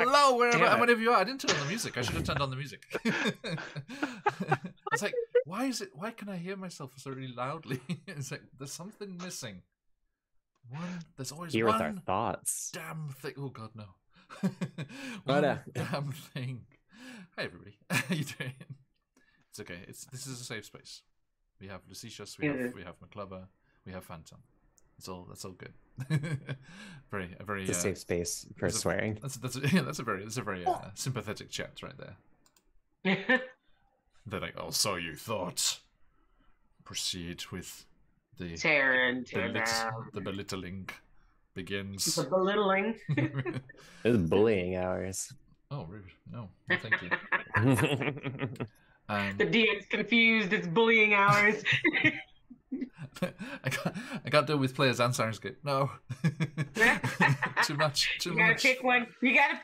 hello, whenever you are. I didn't turn on the music. I should have turned on the music. I was like, why can I hear myself so really loudly? It's like, there's something missing. There's always Here one with our thoughts. damn thing. Oh, God, no. Damn thing. Hi, everybody. How you doing? It's okay. This is a safe space. We have Lucius, we have McClover, we have Phantom. That's all good. It's a safe space for swearing. That's a very sympathetic chat right there. They're like, oh, so you thought. Proceed with the belittling begins. The belittling. It's bullying hours. Oh, rude. No, thank you. The DM's confused. It's bullying hours. I can't deal with players and Sirenscape. No. Too much. You gotta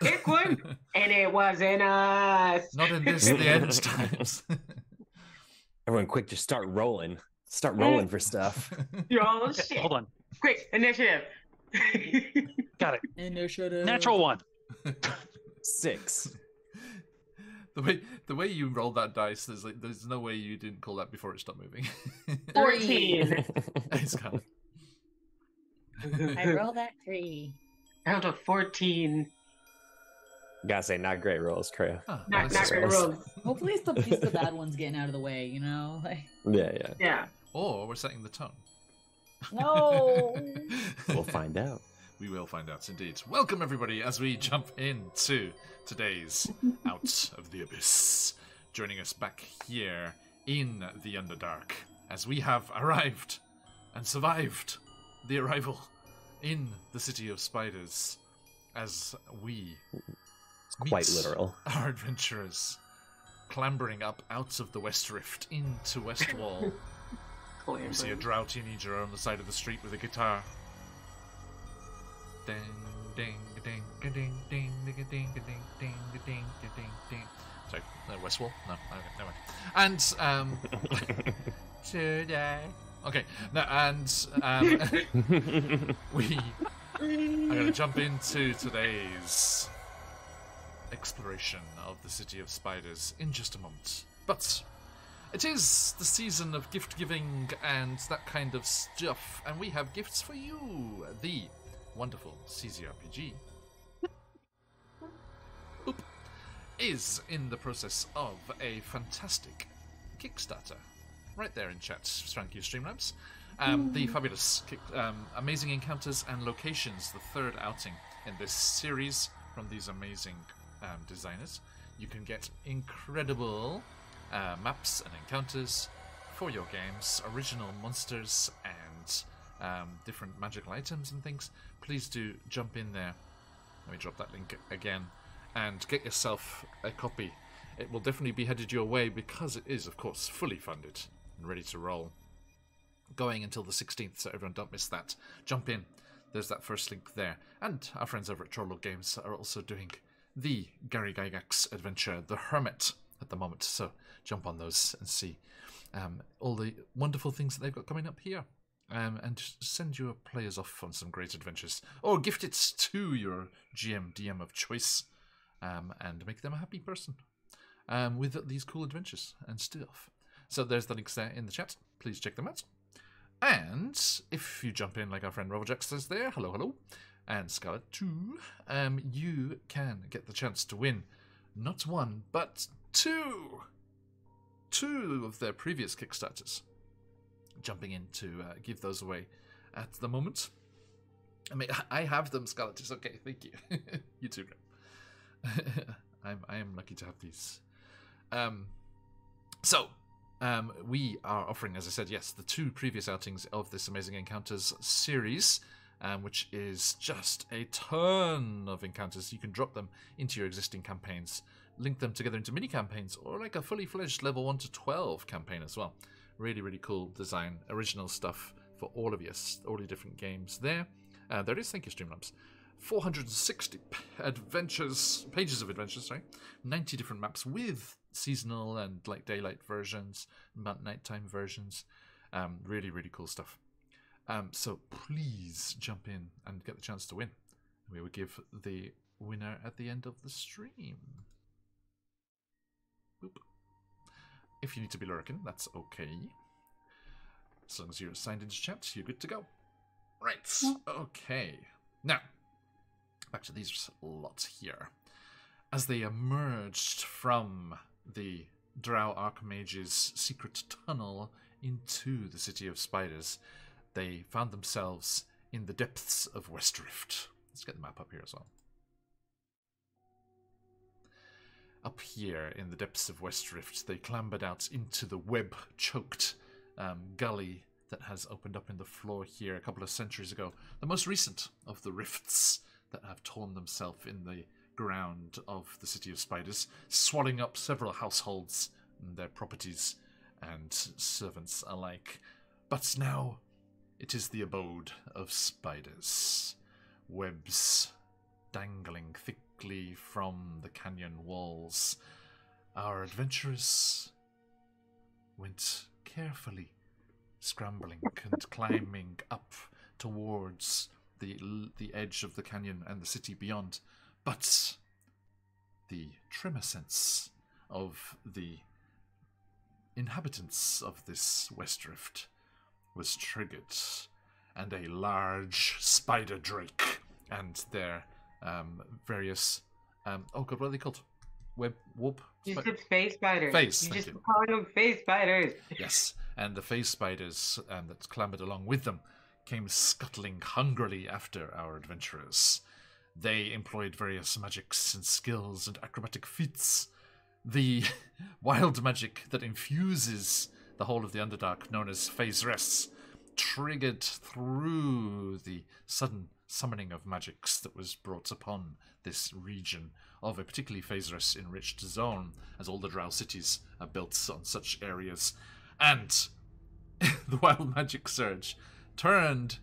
pick one. And it wasn't us. Not in this, the end times. Everyone quick, just start rolling. Start rolling for stuff. Oh, shit. Hold on. Quick, initiative. Got it. Initiative. Natural 1. 6. The way you rolled that dice, there's no way you didn't call that before it stopped moving. 14. It's kind of... I rolled that 3. Down to 14. Gotta say, not great rolls, Kreia. Oh, not great rolls. Hopefully it's the bad ones getting out of the way, you know? Like... Yeah. Or we're setting the tone. No. We'll find out. We will find out, indeed. Welcome, everybody, as we jump into today's Out of the Abyss. Joining us back here in the Underdark, as we have arrived and survived the arrival in the City of Spiders, as we quite literal. Our adventurers clambering up out of the West Rift into Westwall. You see a drow teenager on the side of the street with a guitar. Ding, ding, ding, ding, ding, ding, ding, ding, ding, ding, ding, ding. Sorry, Westwall? No, okay, never mind. And today. Okay, no, and we are going to jump into today's exploration of the City of Spiders in just a moment. But it is the season of gift giving and that kind of stuff, and we have gifts for you. The wonderful CZRPG is in the process of a fantastic Kickstarter. Right there in chat, thank you, Streamlabs. The fabulous Amazing Encounters and Locations, the third outing in this series from these amazing designers. You can get incredible maps and encounters for your games, original monsters and different magical items and things. Please do jump in there. Let me drop that link again and get yourself a copy. It will definitely be headed your way because it is, of course, fully funded and ready to roll. Going until the 16th, so everyone don't miss that. Jump in. There's that first link there. And our friends over at Trollog Games are also doing the Gary Gygax adventure, The Hermit, at the moment. So jump on those and see all the wonderful things that they've got coming up here. And just send your players off on some great adventures. Or gift it to your GM, DM of choice. And make them a happy person with these cool adventures and stuff. So there's the links there in the chat. Please check them out. And if you jump in like our friend Robojack says there, hello, and Scarlet too, you can get the chance to win not one, but two of their previous Kickstarters. Jumping in to give those away at the moment. I mean, I have them, Scarlet. It's okay, thank you. You too, Graham. I am lucky to have these. We are offering, as I said, yes, the two previous outings of this Amazing Encounters series, which is just a ton of encounters. You can drop them into your existing campaigns, link them together into mini campaigns, or like a fully fledged level 1 to 12 campaign as well. Really, really cool design, original stuff for all of you, all the different games there. There it is, thank you, Streamlabs. 460 pages of adventures, 90 different maps with seasonal and like daylight versions, nighttime versions. Really, really cool stuff. So please jump in and get the chance to win. We will give the winner at the end of the stream. Boop. If you need to be lurking, that's okay. As long as you're signed into chat, you're good to go. Right, okay. Now, back to these lot here. As they emerged from the Drow Archmage's secret tunnel into the City of Spiders, they found themselves in the depths of Westrift. Let's get the map up here as well. Up here in the depths of Westrift, they clambered out into the web-choked gully that has opened up in the floor here a couple of centuries ago. The most recent of the rifts that have torn themselves in the ground of the City of Spiders, swallowing up several households and their properties and servants alike. But now it is the abode of spiders. Webs dangling thickly from the canyon walls. Our adventurers went carefully scrambling and climbing up towards the edge of the canyon and the city beyond. But the tremor sense of the inhabitants of this Westrift was triggered, and a large spider drake and their various oh god, what are they called? You said phase spiders. Phase, you thank just you. called them phase spiders. Yes, and the phase spiders that clambered along with them came scuttling hungrily after our adventurers. They employed various magics and skills and acrobatic feats. The wild magic that infuses the whole of the Underdark, known as phase rests, triggered through the sudden summoning of magics that was brought upon this region of a particularly phase rest enriched zone, as all the Drow cities are built on such areas. And the wild magic surge turned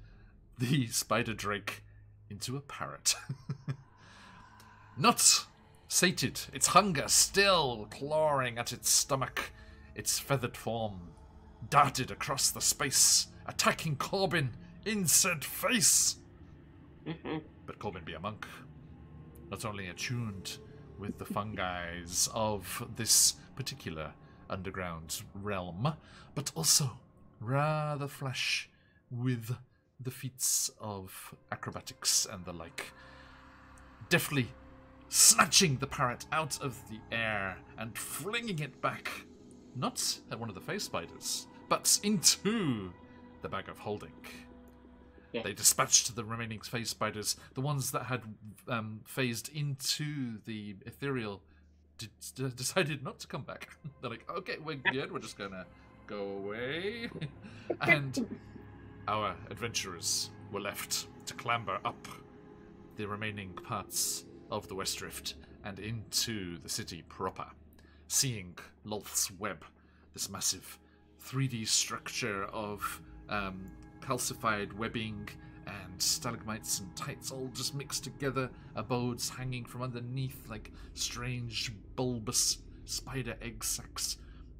the spider drake into a parrot. Not sated, its hunger still clawing at its stomach, its feathered form darted across the space, attacking Corbin in said face. But Corbin, be a monk, not only attuned with the fungi of this particular underground realm, but also rather flush with the feats of acrobatics and the like. Deftly snatching the parrot out of the air and flinging it back, not at one of the face spiders, but into the bag of holding. Yeah. They dispatched the remaining phase spiders, the ones that had phased into the ethereal, decided not to come back. They're like, okay, we're good, we're just gonna go away. And our adventurers were left to clamber up the remaining parts of the Westrift and into the city proper, seeing Lolth's web, this massive 3D structure of calcified webbing and stalagmites and tights all just mixed together, abodes hanging from underneath like strange bulbous spider egg sacs,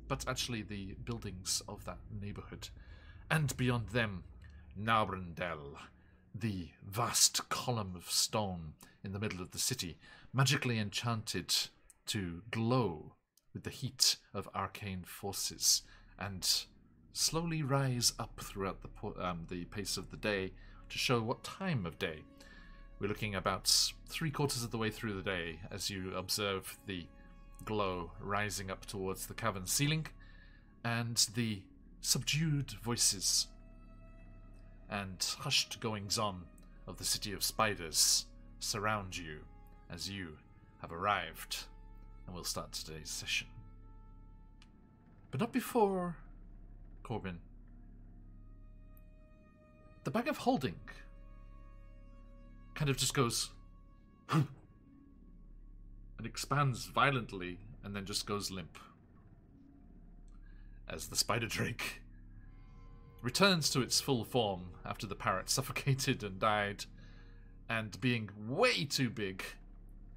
but actually the buildings of that neighborhood. And beyond them, Nabrandel, the vast column of stone in the middle of the city, magically enchanted to glow with the heat of arcane forces and slowly rise up throughout the pace of the day to show what time of day. We're looking about 3/4 of the way through the day as you observe the glow rising up towards the cavern ceiling and the subdued voices and hushed goings-on of the City of Spiders surround you as you have arrived, and we'll start today's session. But not before, Corbin. The bag of holding kind of just goes and expands violently and then just goes limp as the spider drake returns to its full form after the parrot suffocated and died, and being way too big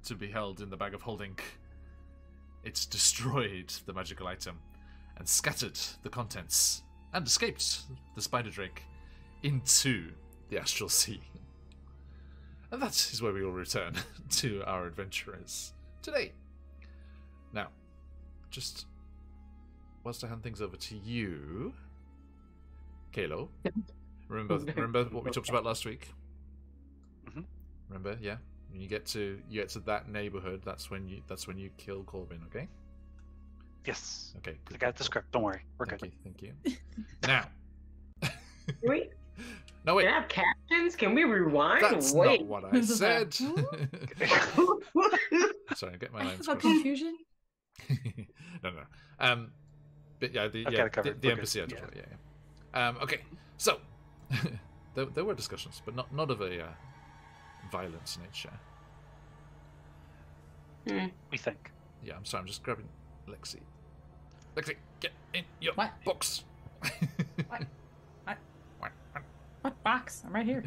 to be held in the bag of holding, it's destroyed the magical item and scattered the contents and escaped the spider drake into the astral sea. And that is where we will return to our adventurers today. Now, just whilst I hand things over to you, Kalo. Remember what we talked about last week? Mm-hmm. Remember, yeah. When you get to that neighborhood, that's when you kill Corbin. Okay. Yes. Okay. I got the script. Don't worry. We're good. Thank you. Now. Wait. No wait. Can I have captions? Can we rewind? That's Wait. not what I said. Sorry, I get my lines. Confusion. No. But yeah, the embassy. Yeah. Okay. So there were discussions, but not of a violent nature. We think. Yeah, I'm sorry. I'm just grabbing Lexi. Lexi, get in your What? box. What box? I'm right here.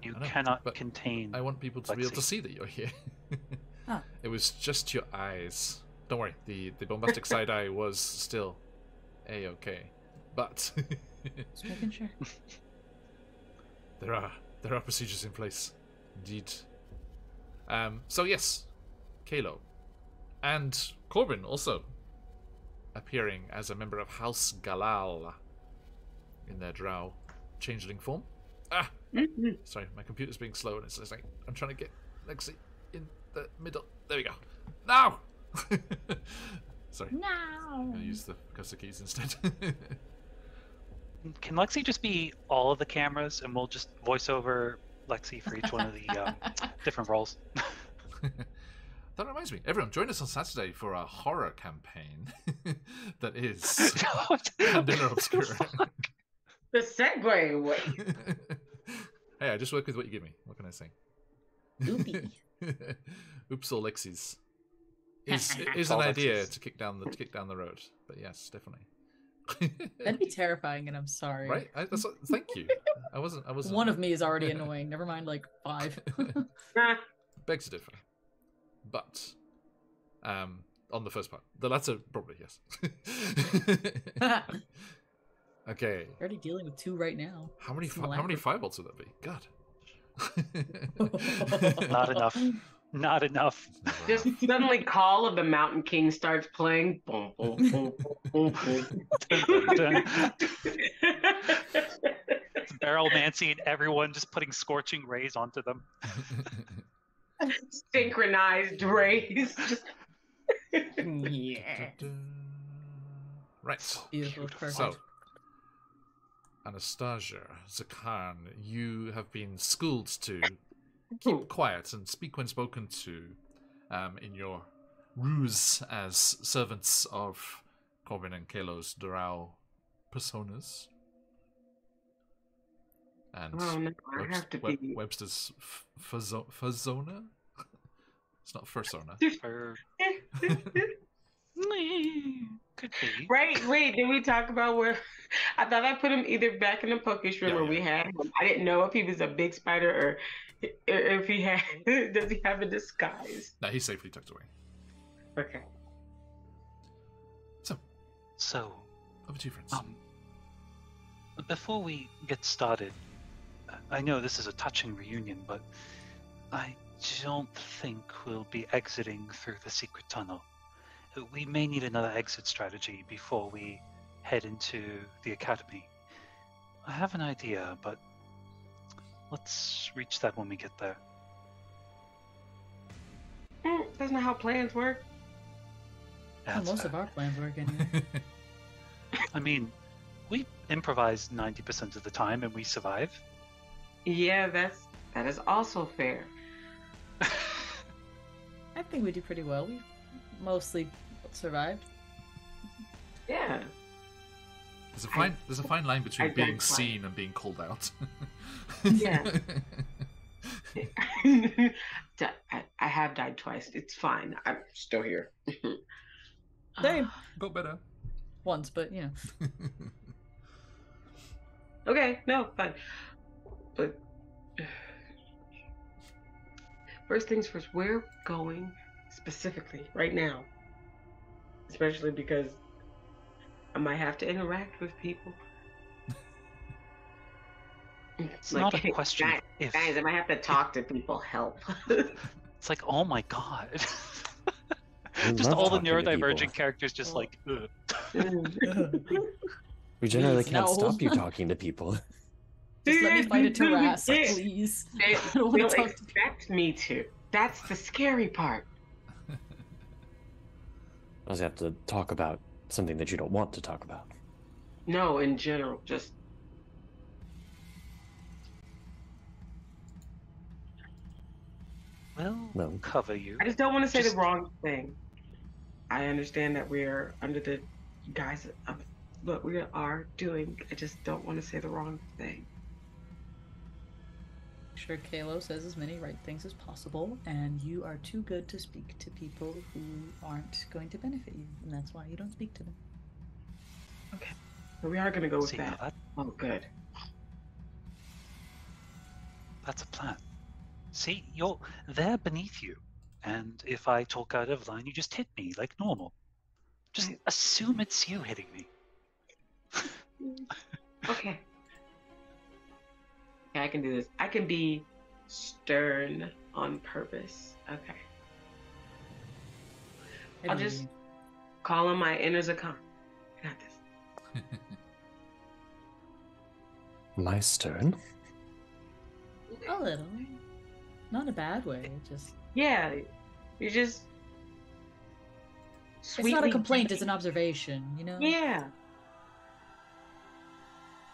You I know, cannot but contain. I want people to be able to Lexi. see that you're here. Oh. It was just your eyes. Don't worry. The bombastic side eye was still a-okay, but Just making sure. there are procedures in place, indeed. So yes, Kalo and Corbin also appearing as a member of House Galal in their drow changeling form. Sorry, my computer's being slow and it's like I'm trying to get Lexi in the middle. There we go. Now. Sorry. No. I'm gonna use the cursor keys instead. Can Lexi just be all of the cameras, and we'll just voice over Lexi for each one of the different roles? That reminds me, everyone, join us on Saturday for our horror campaign that is Candela Obscura. The segue. Wait. Hey, I just work with what you give me. What can I say? Oopie. Oops, or Lexi's is All an idea Lexi's. to kick down the road. But yes, definitely. That'd be terrifying, and I'm sorry. Right? Thank you. I wasn't. One of me is already annoying. Never mind, like 5. Beg to differ. But on the first part, the latter probably yes. Okay. Already dealing with 2 right now. How many It's elaborate. firebolts would that be? God. Not enough. Not enough. Just suddenly Call of the Mountain King starts playing. Boom, boom, boom, boom, boom, boom. Barrelmancy and everyone just putting scorching rays onto them. Synchronized rays. Yeah. Right. Beautiful. Perfect. So, Anastasia, Zakan, you have been schooled to keep quiet and speak when spoken to in your ruse as servants of Corbin and Kalo's Drow personas. And Oh, no, I have to be. Webster's Fazona? It's not Fursona. Or... Could be. Right, wait, did we talk about where I thought I put him either back in the Pokish room Yeah, where yeah. we had him. I didn't know if he was a big spider or if he had does he have a disguise? No, he's safely tucked away. Okay. So, over to you, friends. Before we get started, I know this is a touching reunion, but I don't think we'll be exiting through the secret tunnel. We may need another exit strategy before we head into the academy. I have an idea, but let's reach that when we get there. That's not how plans work. Well, most of our plans work anyway. I mean, we improvise 90% of the time and we survive. Yeah, that is also fair. I think we do pretty well. We mostly survived. Yeah. There's a fine line between I being don't seen and being called out. Yeah. I have died twice. It's fine. I'm still here. Same. Got better. Once, but you know. Okay, no, fine. But first things first, we're going specifically right now. Especially because I might have to interact with people. It's not a question guys, of if. guys, I might have to talk to people. Help. It's like, oh my god. I Just love all the talking to neurodivergent people. characters just like, ugh. We generally Please, can't no. stop you talking to people. Just let me fight a Tarrasque, Yeah. please. They, I don't want they'll to talk to people. expect me to. That's the scary part. I also have to talk about something that you don't want to talk about. No, in general, just We'll No. cover you. I just don't want to say Just- the wrong thing. I understand that we're under the guise of what we are doing. I just don't want to say the wrong thing. Sure, Kalo says as many right things as possible, and you are too good to speak to people who aren't going to benefit you, and that's why you don't speak to them. Okay. But we are going to go with See, now that. Oh, good. that's a plan. See, they're beneath you. And if I talk out of line, you just hit me like normal. Just assume it's you hitting me. Okay. Okay, I can do this. I can be stern on purpose. Okay. I I'll believe just you. call on my inner Zakan. I got this. My stern? A little. Not in a bad way, just... Yeah, you just. It's not a sweetly- complaint, it's an observation, you know? Yeah.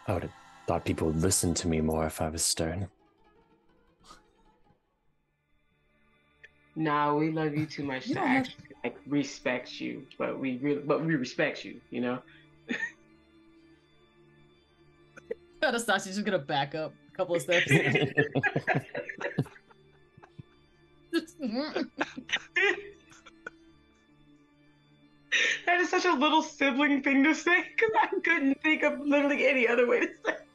I would have thought people would listen to me more if I was stern. Nah, we love you too much You to don't have- actually like respect you, but we respect you, you know. Anastasia's just gonna back up a couple of steps. That is such a little sibling thing to say because I couldn't think of literally any other way to say it.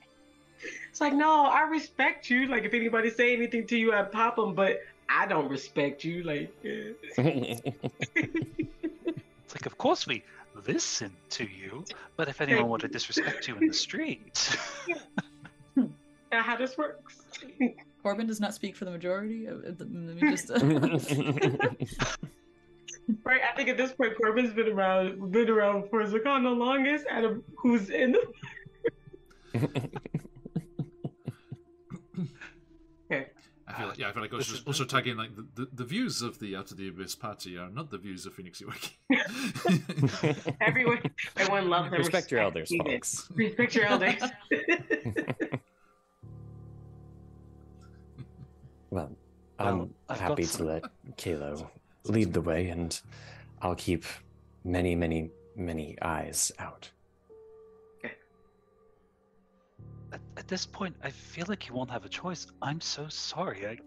It's like, no, I respect you. Like, if anybody say anything to you, I pop them, but I don't respect you. Like, It's like, of course we listen to you, but if anyone were to disrespect you in the street. that's how this works. Corbin does not speak for the majority. Let me just. Right, I think at this point Corbin's been around for Zakan the longest, out of who's in the. Okay. I feel like also tagging like the views of the Out of the Abyss party are not the views of Phoenix UK. Everyone loves them. Respect your elders, you. folks. Respect your elders. Well, Well, I'm I've got happy to some- let Kalo lead the way, and I'll keep many, many, many eyes out. At this point, I feel like you won't have a choice. I'm so sorry.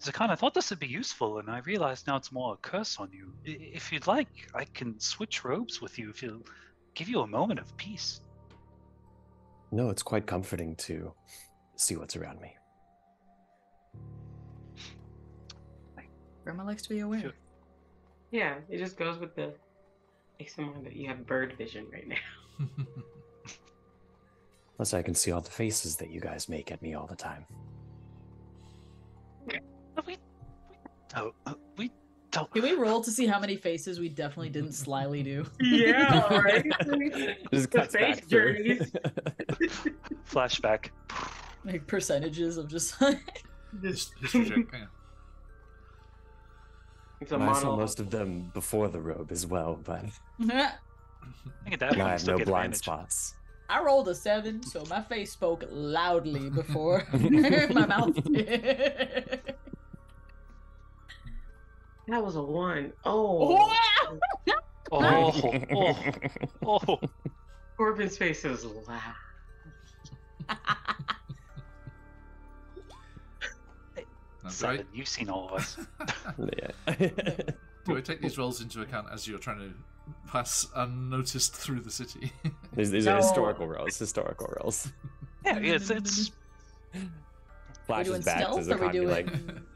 Zakan, I thought this would be useful, and I realize now it's more a curse on you. If you'd like, I can switch robes with you if you'll give you a moment of peace. No, it's quite comforting to see what's around me. Grandma likes to be aware. Sure. Yeah, it just goes with the. Makes in mind that you have bird vision right now. Plus, I can see all the faces that you guys make at me all the time. We don't. Can we roll to see how many faces we definitely didn't slyly do? Yeah, right. Just The cuts face back through. journeys. Flashback. Like percentages of just. History check. Yeah. It's a And I saw monologue. most of them before the robe as well, but I think at that now point, I you have still no get blind advantage. spots. I rolled a 7, so my face spoke loudly before my mouth. That was a 1. Oh. Oh. Corbin's face is loud. Now, Seven, you've seen all of us. Yeah. do I take these rolls into account as you're trying to pass unnoticed through the city? These No. are historical rolls. Yeah, it's Flashes doing back to stealth, or we Zakan, be doing- like,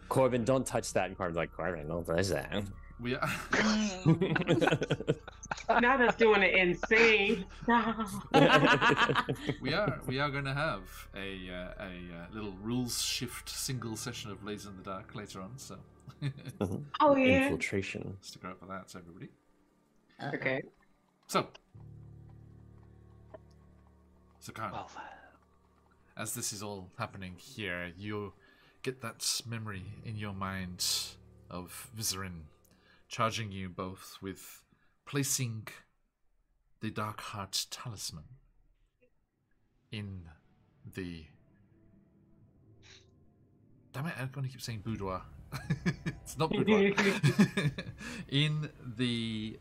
Corbin, don't touch that. And Corbin's like, Corbin, don't touch that. We are. Now that's doing it insane. we are going to have a little rules shift single session of Laser in the Dark later on. So. Oh yeah. Infiltration. Stick around for that, everybody. Okay. So, Khan, Well, as this is all happening here, you get that memory in your mind of Vizerin charging you both with placing the Dark Heart Talisman in the... Damn it, I'm going to keep saying boudoir. It's not boudoir. In the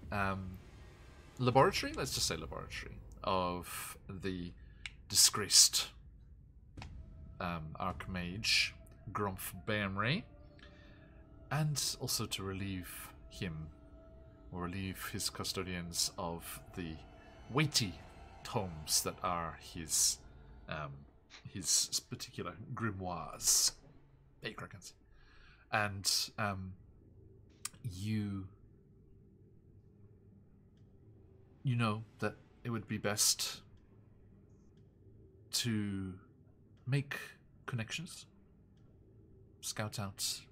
laboratory, let's just say laboratory, of the disgraced Archmage Grumph Baemre, and also to relieve him, or relieve his custodians of the weighty tomes that are his particular grimoires. Hey, Krakens. And you know that it would be best to make connections, scout out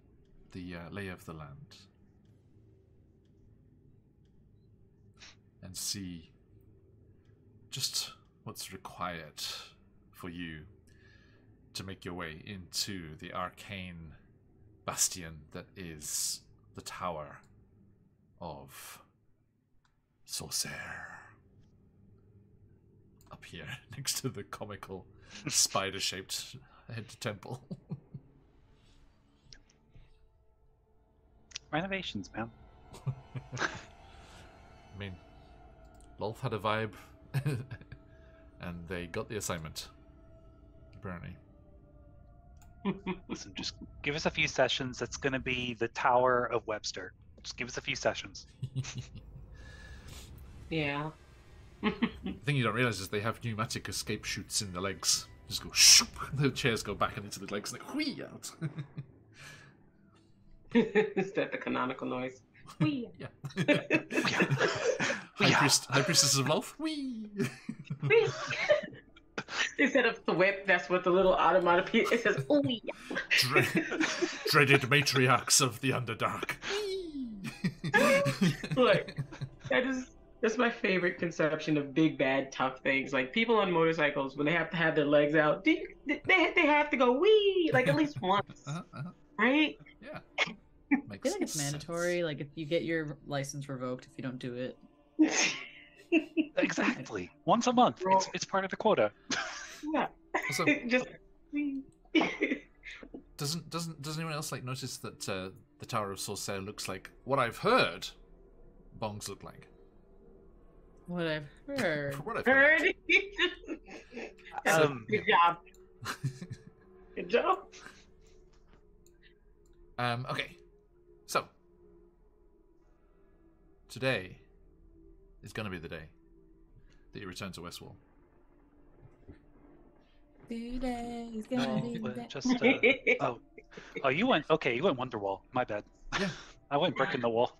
the lay of the land, and see just what's required for you to make your way into the arcane bastion that is the Tower of Sorcerer. Up here, next to the comical spider-shaped head temple. Renovations, man. I mean, Lolth had a vibe, and they got the assignment, apparently. Listen, just give us a few sessions. It's going to be the Tower of Webster. Just give us a few sessions. Yeah. The thing you don't realize is they have pneumatic escape chutes in the legs. Just go shoop, the chairs go back into the legs and they whee out. Is that the canonical noise? Whee. Yeah. High Priestess of Lolth. Whee. Whee. Instead of the whip, that's what the little onomatopoeia, it says, ooh, yeah. Dreaded matriarchs of the Underdark. Look, that's my favorite conception of big, bad, tough things. Like, people on motorcycles, when they have to have their legs out, they have to go wee, like, at least once. Right? Yeah. I feel like it's mandatory. Like, if you get your license revoked if you don't do it. Exactly. Once a month. It's part of the quota. Yeah. Also, just doesn't anyone else like notice that the Tower of Sorcerer looks like what I've heard bongs look like? What I've heard. What I've heard. Good job. Good job. Okay. So today is going to be the day that you return to Westwall. Today is gonna be the day. Just you went Wonderwall. My bad. Yeah. I went brick in the wall.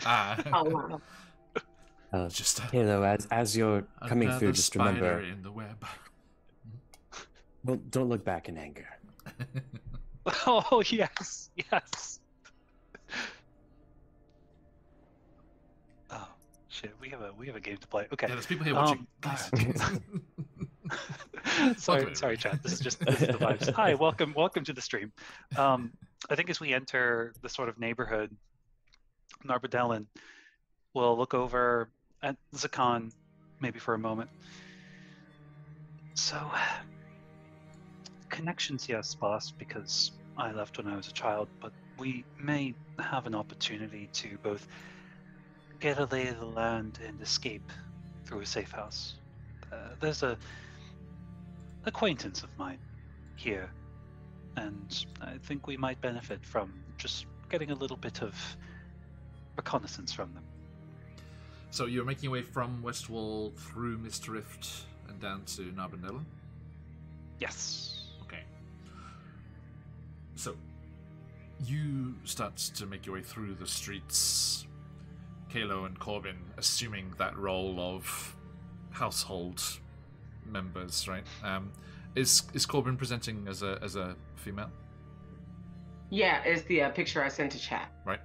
Oh, wow. Just as you're coming through, just remember, in the web. well, don't look back in anger. Oh yes. Oh shit, we have a game to play. Okay. Yeah, there's people here watching. Guys. sorry, chat. This is the vibes. Hi, welcome to the stream. I think as we enter the sort of neighborhood, Narbadellan will look over at Zakan, maybe for a moment. So, connections, yes, boss, because I left when I was a child, but we may have an opportunity to both get a lay of the land and escape through a safe house. There's a acquaintance of mine here, and I think we might benefit from just getting a little bit of reconnaissance from them. So you're making your way from Westwall through Mist Rift and down to Yes. Okay. So You start to make your way through the streets, Kalo and Corbin assuming that role of household members, right? Is Corbin presenting as a female? Yeah, it's the picture I sent to chat. Right.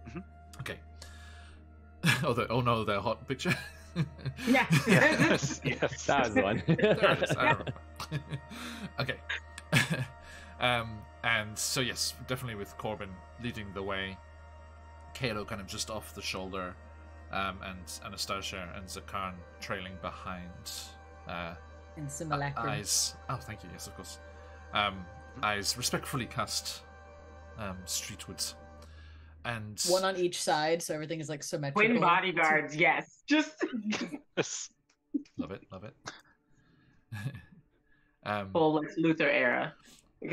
Mm-hmm. Okay. Oh no, the hot picture. Yeah. Yes. Yes. That was the one. There it is. I remember. Okay. And so yes, definitely with Corbin leading the way, Kalo kind of just off the shoulder, and Anastasia and Zakarn trailing behind. In simulacrum. Eyes. Oh, thank you. Yes, of course. Eyes respectfully cast streetwards, and One on each side, so everything is like symmetrical. Twin bodyguards, yes. Just love it. full Lex Luthor era.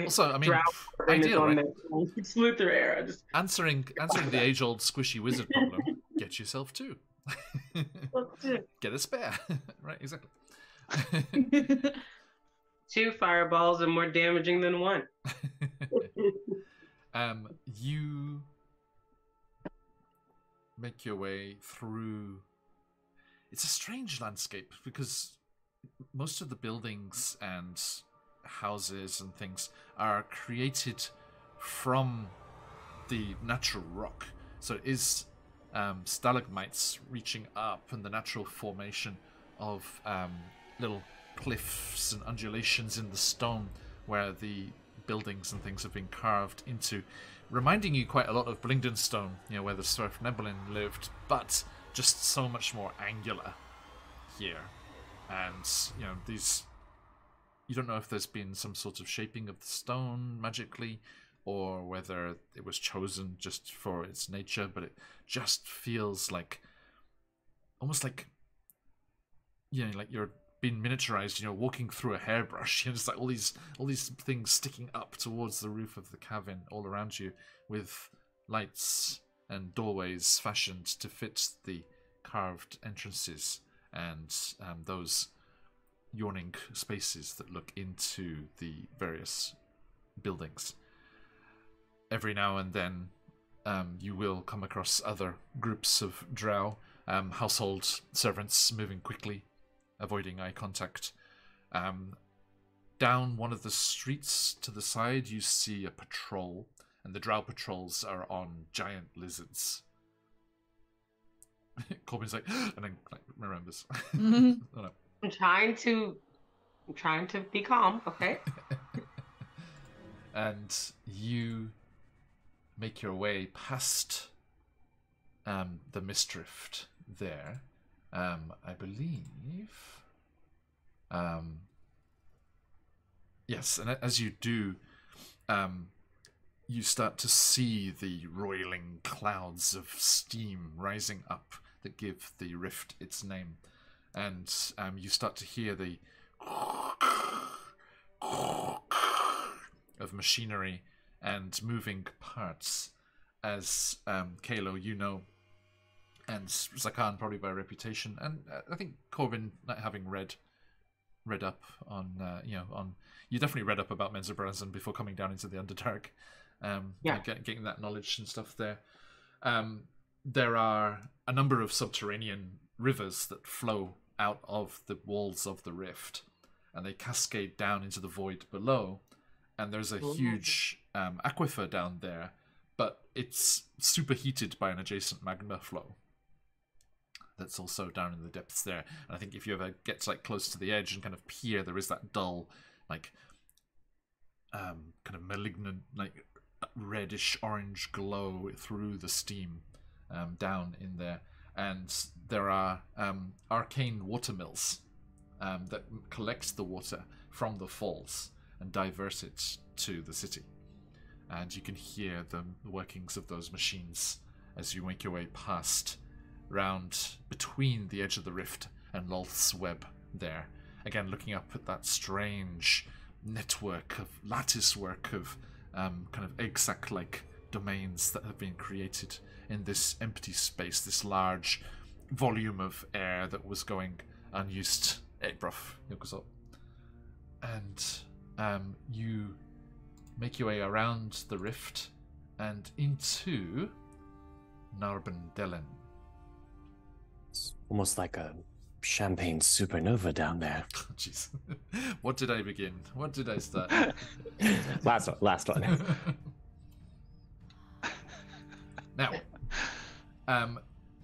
Also, I mean, Drow ideal, right? Lex Luthor era. Just Answering the age-old squishy wizard problem. Get yourself two. Get a spare. Right, exactly. 2 fireballs are more damaging than 1. You make your way through. It's a strange landscape because most of the buildings and houses and things are created from the natural rock. So it is stalagmites reaching up and the natural formation of little cliffs and undulations in the stone where the buildings and things have been carved into, reminding you quite a lot of Blingden Stone, where the Swerf Nebelin lived, but just so much more angular here. And, these... You don't know if there's been some sort of shaping of the stone magically, or whether it was chosen just for its nature, but it just feels like... almost like... like you're being miniaturized, walking through a hairbrush. It's like all these things sticking up towards the roof of the cavern all around you, with lights and doorways fashioned to fit the carved entrances and those yawning spaces that look into the various buildings. Every now and then, you will come across other groups of drow, household servants moving quickly, avoiding eye contact. Down one of the streets to the side, you see a patrol, and the drow patrols are on giant lizards. Corbin's like, and then remembers. Mm-hmm. Oh, no. I'm trying to be calm, okay? And you make your way past the Mistdrift there. I believe. Yes, and as you do, you start to see the roiling clouds of steam rising up that give the rift its name. And you start to hear the of machinery and moving parts as Kalo, and Zakan probably by reputation, and I think Corbin, not having read up on, you definitely read up about Menzoberranzan before coming down into the Underdark, getting that knowledge and stuff there. There are a number of subterranean rivers that flow out of the walls of the rift, and they cascade down into the void below, and there's a huge aquifer down there, but it's superheated by an adjacent magma flow that's also down in the depths there. And I think if you ever get close to the edge and kind of peer, there is that dull, kind of malignant, reddish orange glow through the steam down in there. And there are arcane water mills that collect the water from the falls and divert it to the city. And you can hear the workings of those machines as you make your way past, round between the edge of the rift and Lolth's web there. Again, looking up at that strange network of lattice work of kind of egg-sac-like domains that have been created in this empty space, this large volume of air that was going unused. And you make your way around the rift and into Narbondellen. It's almost like a champagne supernova down there. Jeez. What did I begin? What did I start? Last one. Now,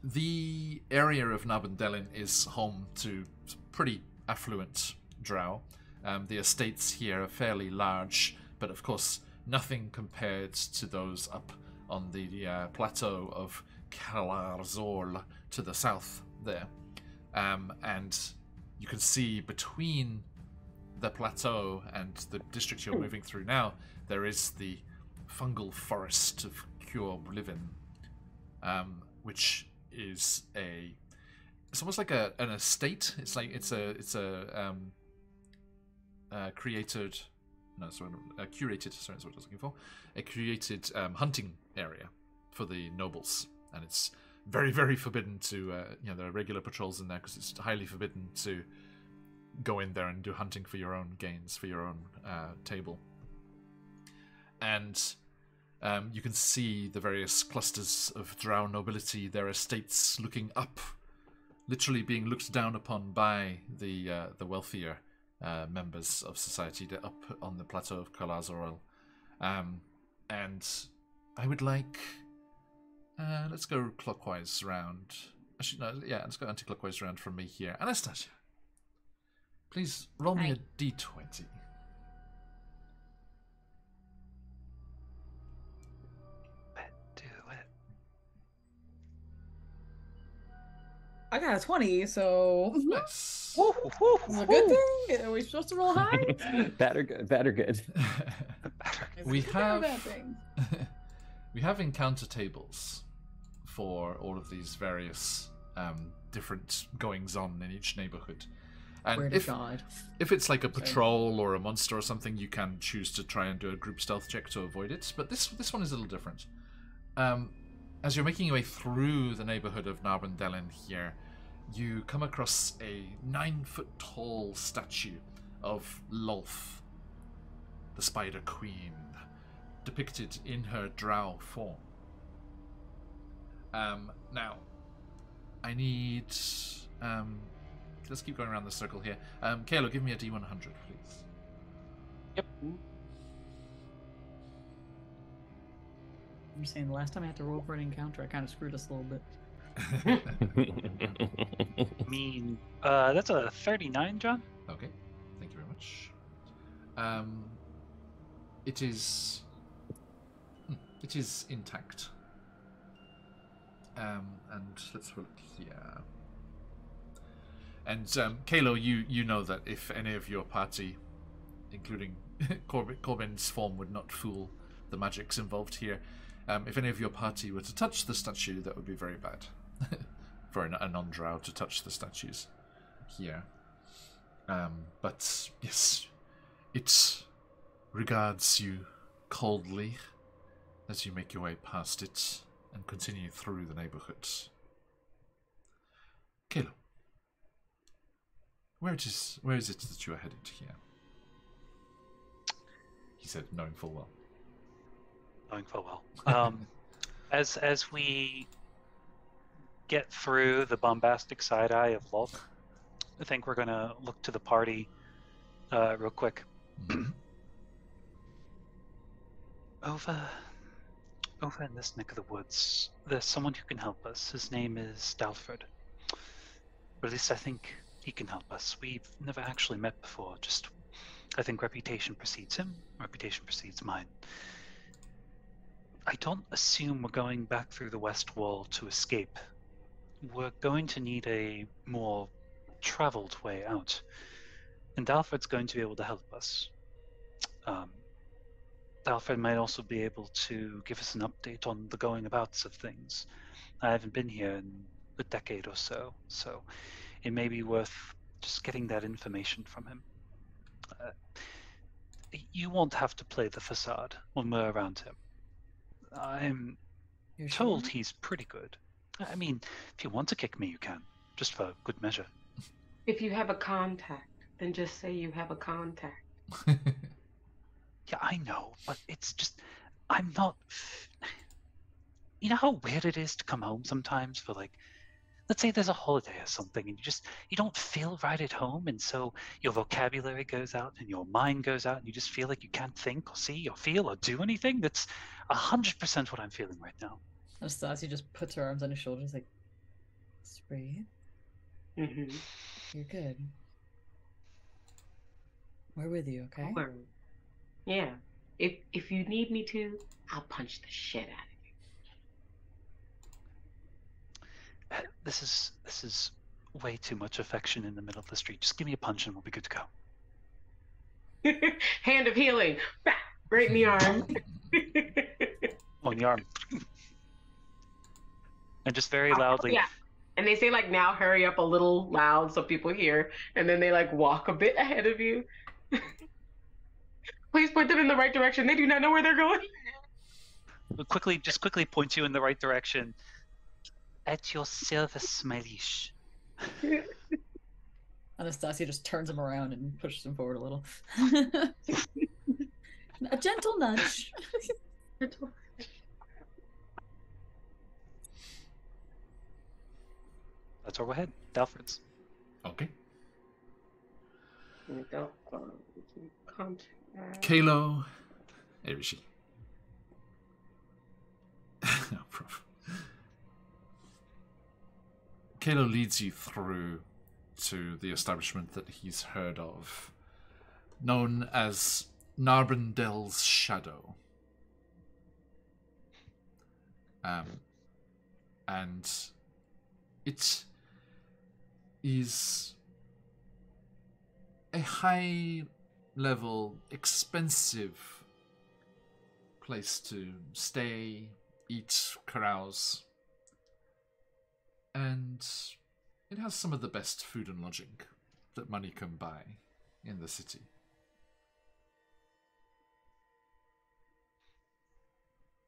the area of Narbondellen is home to pretty affluent drow. The estates here are fairly large, but of course nothing compared to those up on the plateau of Kalarzorl to the south there. And you can see between the plateau and the district you're moving through now, there is the fungal forest of Cure Livin, which is it's almost like an estate. It's like it's a curated. Sorry, that's what I was looking for. A curated hunting area for the nobles, and it's very, very forbidden to. There are regular patrols in there because it's highly forbidden to go in there and do hunting for your own gains, for your own table. And you can see the various clusters of drow nobility, their estates looking up, literally being looked down upon by the wealthier members of society up on the plateau of Kalarzorl. And I would like... let's go clockwise round. Actually, no, yeah, let's go anti-clockwise round from me here. Anastasia, please roll me a d20. I got a 20, so Nice. it's a good thing. Are we supposed to roll high? Bad or good? We It's a have bad thing. we have encounter tables for all of these various different goings on in each neighborhood. And Word of God. if it's like a patrol or a monster or something, you can choose to try and do a group stealth check to avoid it. But this one is a little different. As you're making your way through the neighborhood of Narbondellen here, you come across a 9-foot-tall statue of Lolth, the Spider Queen, depicted in her drow form. Now, I need... let's keep going around the circle here. Kayla, give me a D100, please. Yep. I'm saying the last time I had to roll for an encounter, I kind of screwed us a little bit. That's a 39, John. Okay, thank you very much. It is intact. And let's have a look here. And Kalo, you know that if any of your party, including Corbin's form, would not fool the magics involved here, if any of your party were to touch the statue, that would be very bad. For a non-drow to touch the statues here. But yes, it regards you coldly as you make your way past it and continue through the neighborhood. Kalo, where is it that you are headed here? He said, knowing full well. Knowing full well. As we get through the bombastic side eye of Lolth, I think we're gonna look to the party real quick. Mm-hmm. Over in this neck of the woods, there's someone who can help us. His name is Dalfred. Or at least I think he can help us. We've never actually met before, just I think reputation precedes him, reputation precedes mine. I don't assume we're going back through the west wall to escape. We're going to need a more traveled way out. And Alfred's going to be able to help us. Alfred might also be able to give us an update on the going abouts of things. I haven't been here in a decade or so, so it may be worth just getting that information from him. You won't have to play the facade when we're around him. I'm told he's pretty good. I mean, if you want to kick me, you can, just for good measure. If you have a contact, then just say you have a contact. Yeah, I know, but it's just... I'm not. You know how weird it is to come home sometimes for like, let's say there's a holiday or something, and you don't feel right at home, and so your vocabulary goes out and your mind goes out, and you just feel like you can't think or see or feel or do anything. That's 100% what I'm feeling right now. Anastasia just puts her arms on his shoulders, like, just breathe. Mm-hmm. You're good. We're with you, okay? Yeah. If you need me to, I'll punch the shit out of you. This is way too much affection in the middle of the street. Just give me a punch and we'll be good to go. Hand of healing. Right in the arm. On the arm. And just very loudly. Yeah. And they say like, now hurry up a little loud so people hear. And then they like walk a bit ahead of you. Please point them in the right direction. They do not know where they're going. Just quickly point you in the right direction. At your service, my liege. Anastasia just turns him around and pushes him forward a little. A gentle nudge. That's where we're headed. Dalford's. Okay. Contact. Kalo. Where is she? No problem. Kalo leads you through to the establishment that he's heard of, known as Narbendel's Shadow. And it is a high-level, expensive place to stay, eat, carouse, and it has some of the best food and lodging that money can buy in the city.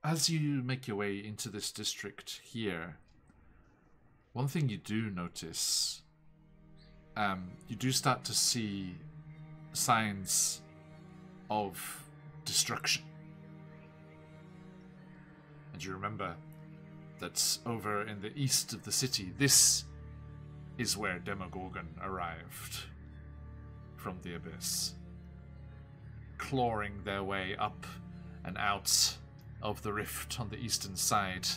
As you make your way into this district here, one thing you do notice, you do start to see signs of destruction. And you remember that over in the east of the city, this is where Demogorgon arrived from the Abyss, clawing their way up and out of the rift on the eastern side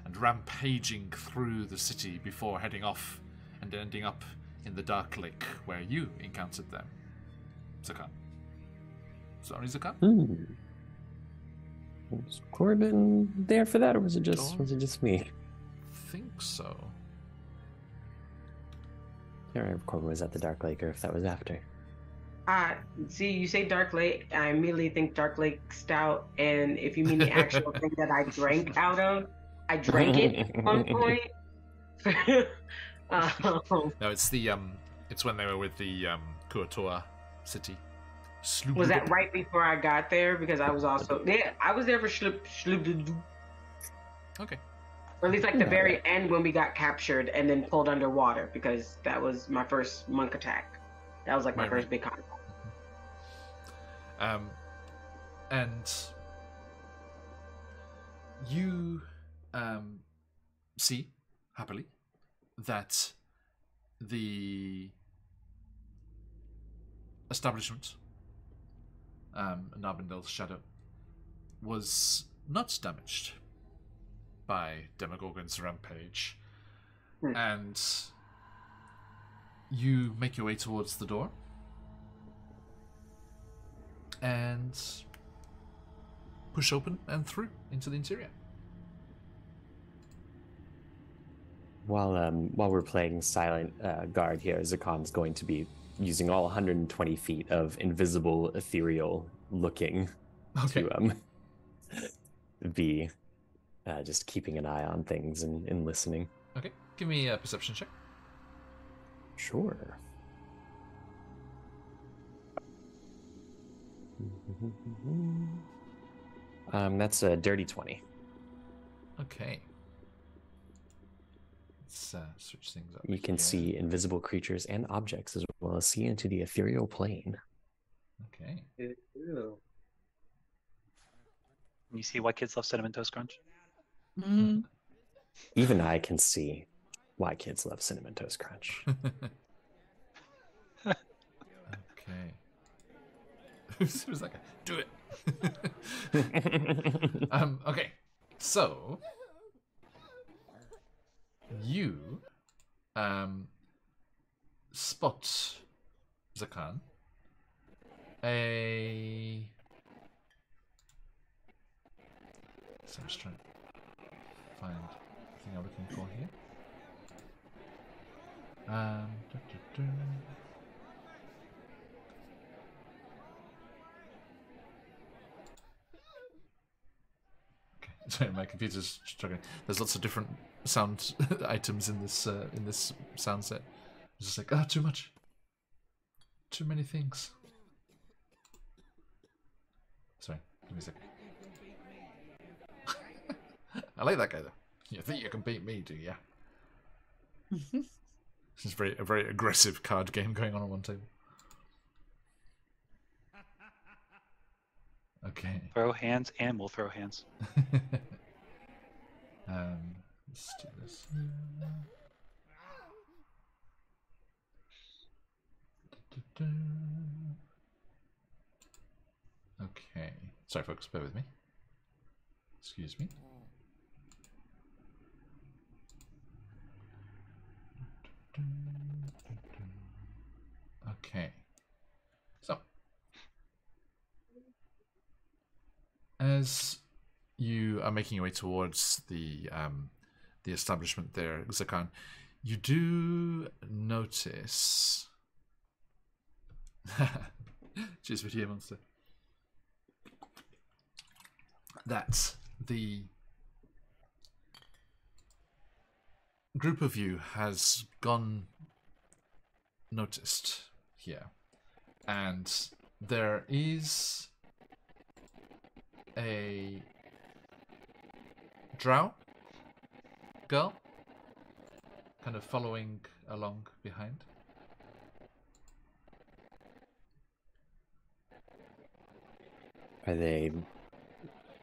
and rampaging through the city before heading off and ending up in the Dark Lake where you encountered them. Zakan. Sorry, Zakan? Was Corbin there for that, or was it just me? Think so. I can't remember if Corbin was at the Dark Lake or if that was after. See, you say Dark Lake, I immediately think Dark Lake Stout, and if you mean the actual thing that I drank out of, I drank it at one point. No, it's the it's when they were with the Kuatoa city. Was that right before I got there? Because I was also I was there for Sloop. Okay. Or at least like the very end when we got captured and then pulled underwater, because that was my first monk attack. That was like my first big combat. And you see happily that the establishment, Narbendel's Shadow, was not damaged by Demogorgon's rampage. And you make your way towards the door and push open and through into the interior. While we're playing silent guard here, Zakan's going to be using all 120 feet of invisible, ethereal looking to be just keeping an eye on things and listening. Okay, give me a perception check. Sure. That's a dirty 20. Okay. Let's switch things up. You can see invisible creatures and objects, as well as see into the ethereal plane. Okay. You see why kids love Cinnamon Toast Crunch? Mm. Even I can see why kids love Cinnamon Toast Crunch. Okay. Who's that guy? Do it. Okay. So you spot Zakan so I'm just trying to find the thing I'm looking for here. Okay, sorry, my computer's struggling. There's lots of different sound items in this sound set. It's just like, too much. Too many things. Sorry, give me a second. I like that guy though. You think you can beat me, do ya? This is a very aggressive card game going on one table. Okay. Throw hands and we'll throw hands. Let's do this. Okay. Sorry, folks. Bear with me. Excuse me. Okay. So, as you are making your way towards the establishment there, Zakan, you do notice. Cheers, video monster. That the group of you has gone noticed here, and there is a drow girl kind of following along behind. Are they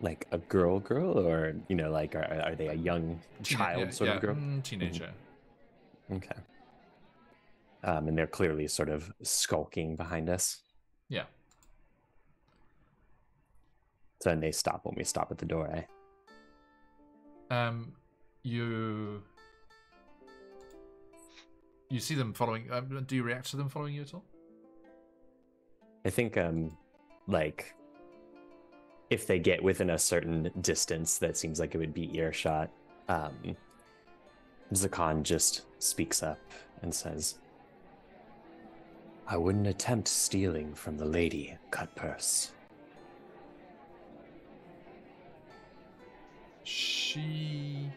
like a girl, or like are they a young child sort of girl? Teenager. Okay. And they're clearly sort of skulking behind us. Yeah. So then they stop when we stop at the door, eh? You see them following. Do you react to them following you at all? I think like if they get within a certain distance that seems like it would be earshot, Zakan just speaks up and says, "I wouldn't attempt stealing from the lady, Cutpurse." She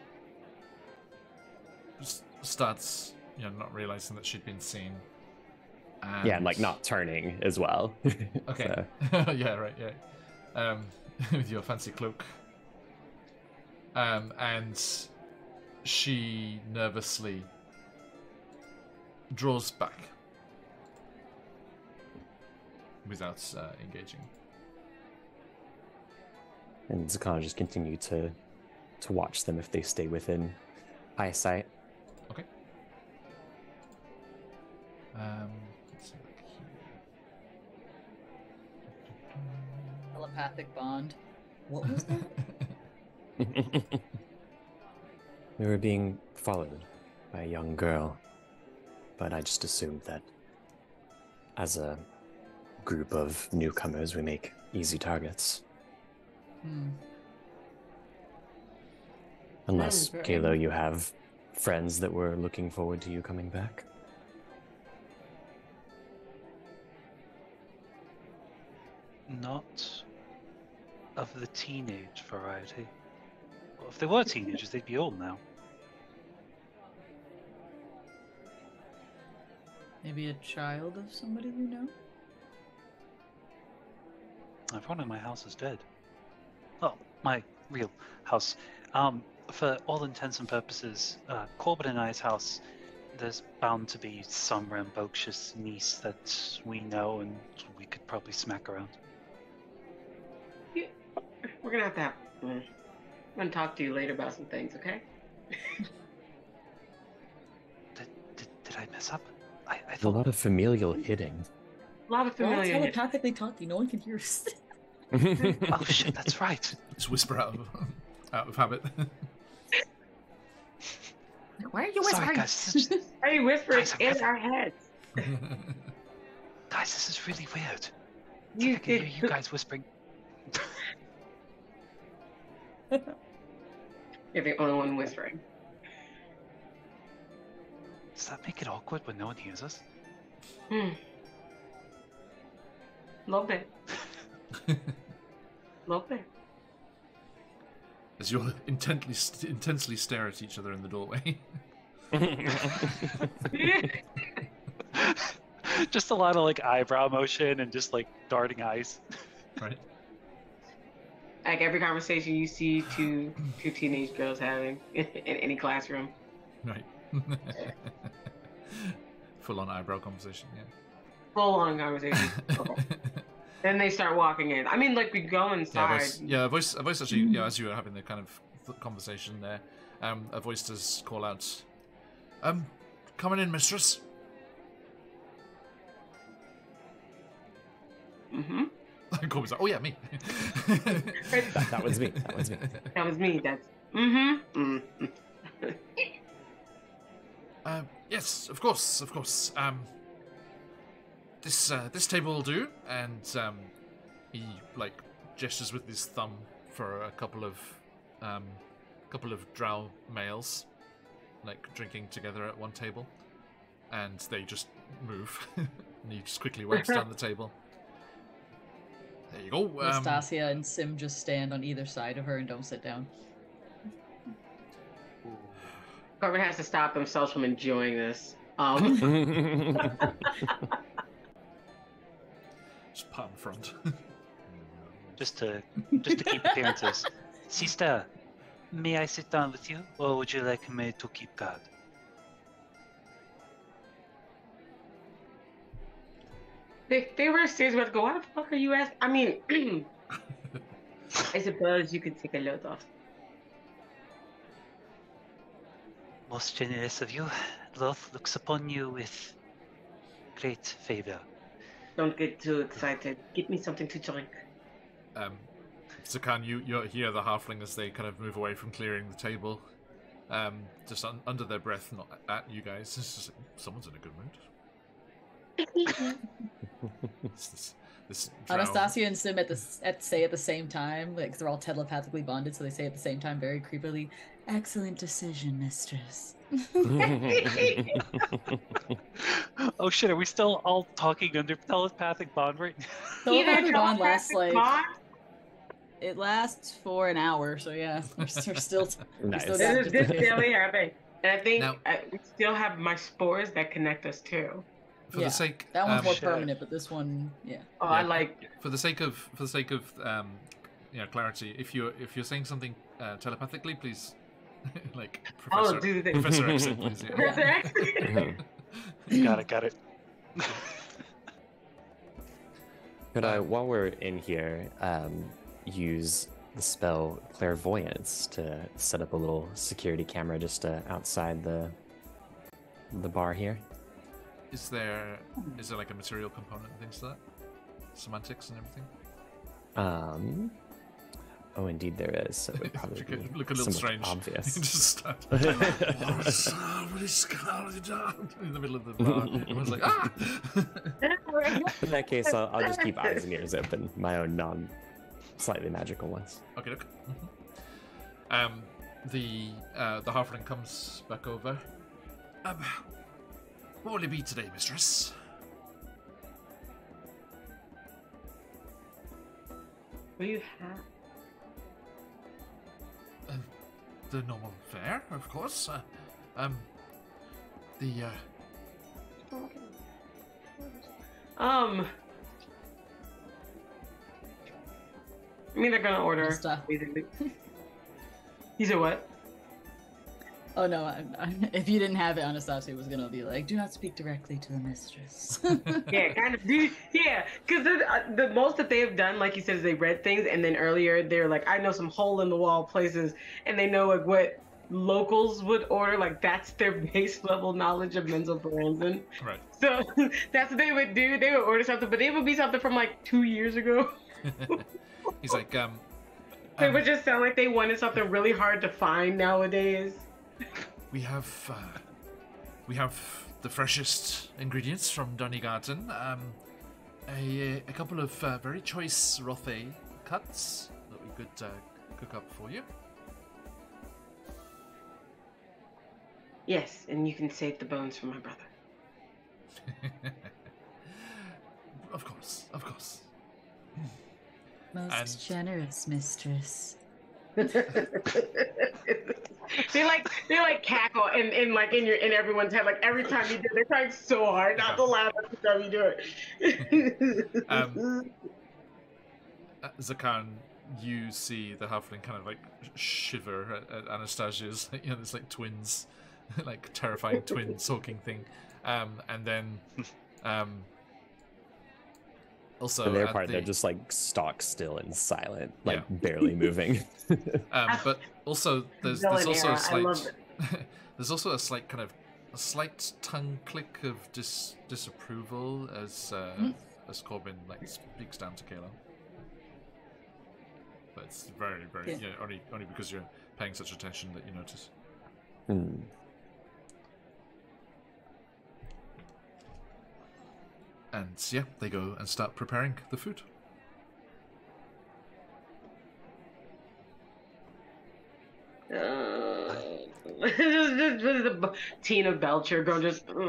starts, not realizing that she'd been seen. And like not turning as well. Okay. So. Yeah, right, yeah. With your fancy cloak. And she nervously draws back without engaging. And Zakan just continue to watch them if they stay within eyesight. Okay. Let's look here. Telepathic bond. What was that? We were being followed by a young girl, but I just assumed that as a group of newcomers, we make easy targets. Unless, Kalo, you have friends that were looking forward to you coming back. Not of the teenage variety. Well, if they were teenagers, they'd be old now. Maybe a child of somebody you know? Everyone in my house is dead. Oh, my real house. For all intents and purposes, Corbin and I's house, there's bound to be some rambunctious niece that we know and we could probably smack around. We're gonna have to have. I'm gonna talk to you later about some things, okay? Did I mess up? I A thought. lot of familial hitting. A lot of We're all familiar. telepathically talking. No one can hear us. Oh shit, that's right. Just whisper out of habit. Why are you Sorry, whispering? guys. This is, Hey, whispering Guys, I'm in really- our heads. guys, this is really weird. You I can hear did. you guys whispering. You're the only one whispering. Does that make it awkward when no one hears us? Little bit. Little bit. As you intensely stare at each other in the doorway. Just a lot of like eyebrow motion and just like darting eyes. Right. Like every conversation you see two teenage girls having in any classroom. Right. Full on eyebrow conversation, yeah. Full on conversation. Okay. Then they start walking in. I mean, like we go inside. A voice actually, yeah, as you were having the kind of conversation there, a voice does call out, coming in, mistress. Mm-hmm. Corby's like, oh yeah, me. That was me. That was me. That was me. That's mm-hmm. Yes, of course. This table will do, and he like gestures with his thumb for a couple of drow males, like drinking together at one table, and they just move, and he just quickly wipes down the table. There you go. Nastasia and Sim just stand on either side of her and don't sit down. Corbin has to stop themselves from enjoying this. Just palm front. Just to keep appearances. Sister, may I sit down with you, or would you like me to keep guard? They were serious about to go, why the fuck are you asking? I mean, I suppose you could take a load off. Most generous of you. Loth looks upon you with great favor. Don't get too excited. Get me something to drink. Zakan, you hear the halfling as they kind of move away from clearing the table, just under their breath, not at you guys. It's just, someone's in a good mood. this drow- Anastasia and Sim say at the same time, like they're all telepathically bonded, so they say at the same time, very creepily, "Excellent decision, mistress." Oh shit, are we still all talking under telepathic bond right now? Telepathic bond lasts telepathic like bond? it lasts for an hour, so yeah, we're still Nice. still This is this daily happening. And I think Now- we still have my spores that connect us too. For the sake, that one's more Shit. permanent, but this one, yeah. Oh, Yeah. I like. for the sake of clarity, if you're saying something telepathically, please, like Oh, do the thing. Professor Exit, please. Yeah. Got it. Could I, while we're in here, use the spell Clairvoyance to set up a little security camera just outside the bar here? Is there like a material component and things to that? Semantics and everything? Oh, indeed there is. So it would probably be Look a little somewhat strange. obvious. Just start. In the middle of the bar, everyone's like, ah! In that case, I'll just keep eyes and ears open, my own slightly magical ones. Okay, look. The halfling comes back over. What will it be today, mistress? What do you have? The normal fare, of course. I mean, they're gonna order. Stuff. Basically. He said what? Oh no! If you didn't have it, Anastasia was gonna be like, "Do not speak directly to the mistress." Yeah, kind of. Yeah, because the most that they have done, like you said, is they read things, and then earlier they're like, I know some hole in the wall places, and they know like what locals would order. Like that's their base level knowledge of mental forensic. Right. So that's what they would do. They would order something, but it would be something from like 2 years ago. He's like, It would just sound like they wanted something really hard to find nowadays. we have the freshest ingredients from Donnygarten. A couple of very choice rothe cuts that we could cook up for you. Yes, and you can save the bones for my brother. Of course, of course. Most generous mistress. They like cackle and like in everyone's head, like every time you do it, they're trying so hard not to laugh every time you do it. Zakan, you see the halfling kind of like shiver at Anastasia's, you know, there's like twins, like terrifying twin sulking thing, and then also for their part, they're just like stock still and silent, like barely moving. But also there's also a slight there's also a slight kind of a slight tongue click of disapproval as Corbin like speaks down to Kayla. But it's very you know, only because you're paying such attention that you notice. And yeah, they go and start preparing the food. Just Tina Belcher go just. Doing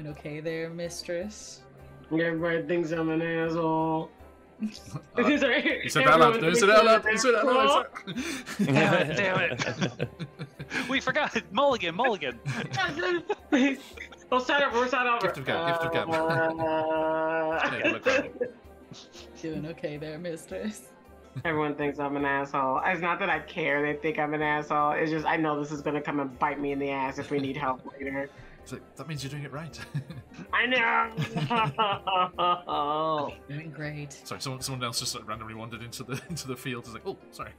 okay there, mistress? Everybody thinks I'm an asshole. You said that loud. You said that loud. You said that loud. Damn it. We forgot. Mulligan. We'll start over. Gift of gab. Doing okay there, mistress? Everyone thinks I'm an asshole. It's not that I care they think I'm an asshole. It's just I know this is going to come and bite me in the ass if we need help later. So that means you're doing it right. I know. Doing great. Sorry, someone else just like randomly wandered into the field. It's like, oh, sorry.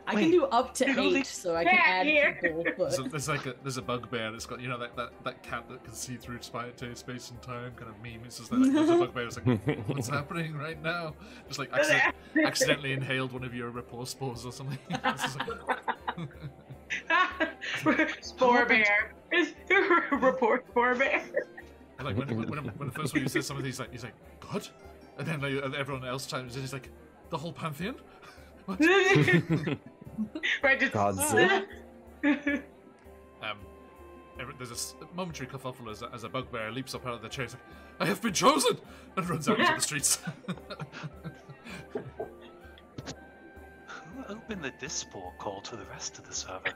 I can do up to 8, so I can add people. But... So there's a bugbear that's got, you know, that cat that can see through space and time kind of meme. It's just like there's a bugbear. It's like, what's happening right now? Just like accidentally inhaled one of your rapport spores or something. It's just like, Spore bear. Report spore bear. And like when the first one you said something, he's like God, and then like, everyone else chimes in. He's like, the whole pantheon. What? Right, just Godzilla. There's a momentary kerfuffle as a bugbear leaps up out of the chair. He's like, I have been chosen, and runs out into the streets. Open the disport call to the rest of the server.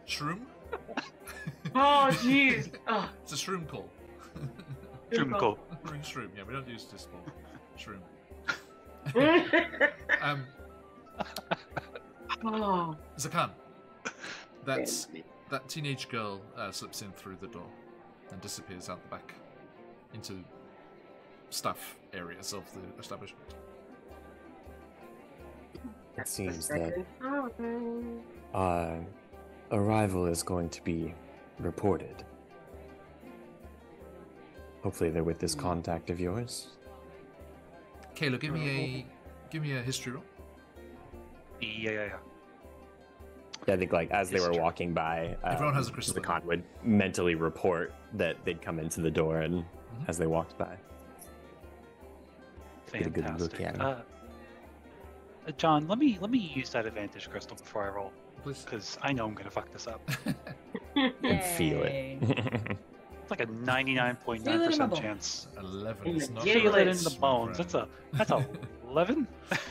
Shroom? Oh, jeez. Oh. It's a shroom call. Shroom call. Shroom, yeah, we don't use disport. Shroom. Zakan, that teenage girl slips in through the door and disappears out the back into staff areas of the establishment. It seems that arrival is going to be reported. Hopefully they're with this contact of yours. Kayla, give me a history roll. Yeah. I think like as they were walking by, everyone has a crystal. the con would mentally report that they'd come into the door, and as they walked by, get a good look at it. John, let me use that advantage crystal before I roll, Please. because I know I'm gonna fuck this up. And feel it. It's like a 99.9% chance. 11 is not Feel it in the correct. bones. That's a 11. Okay.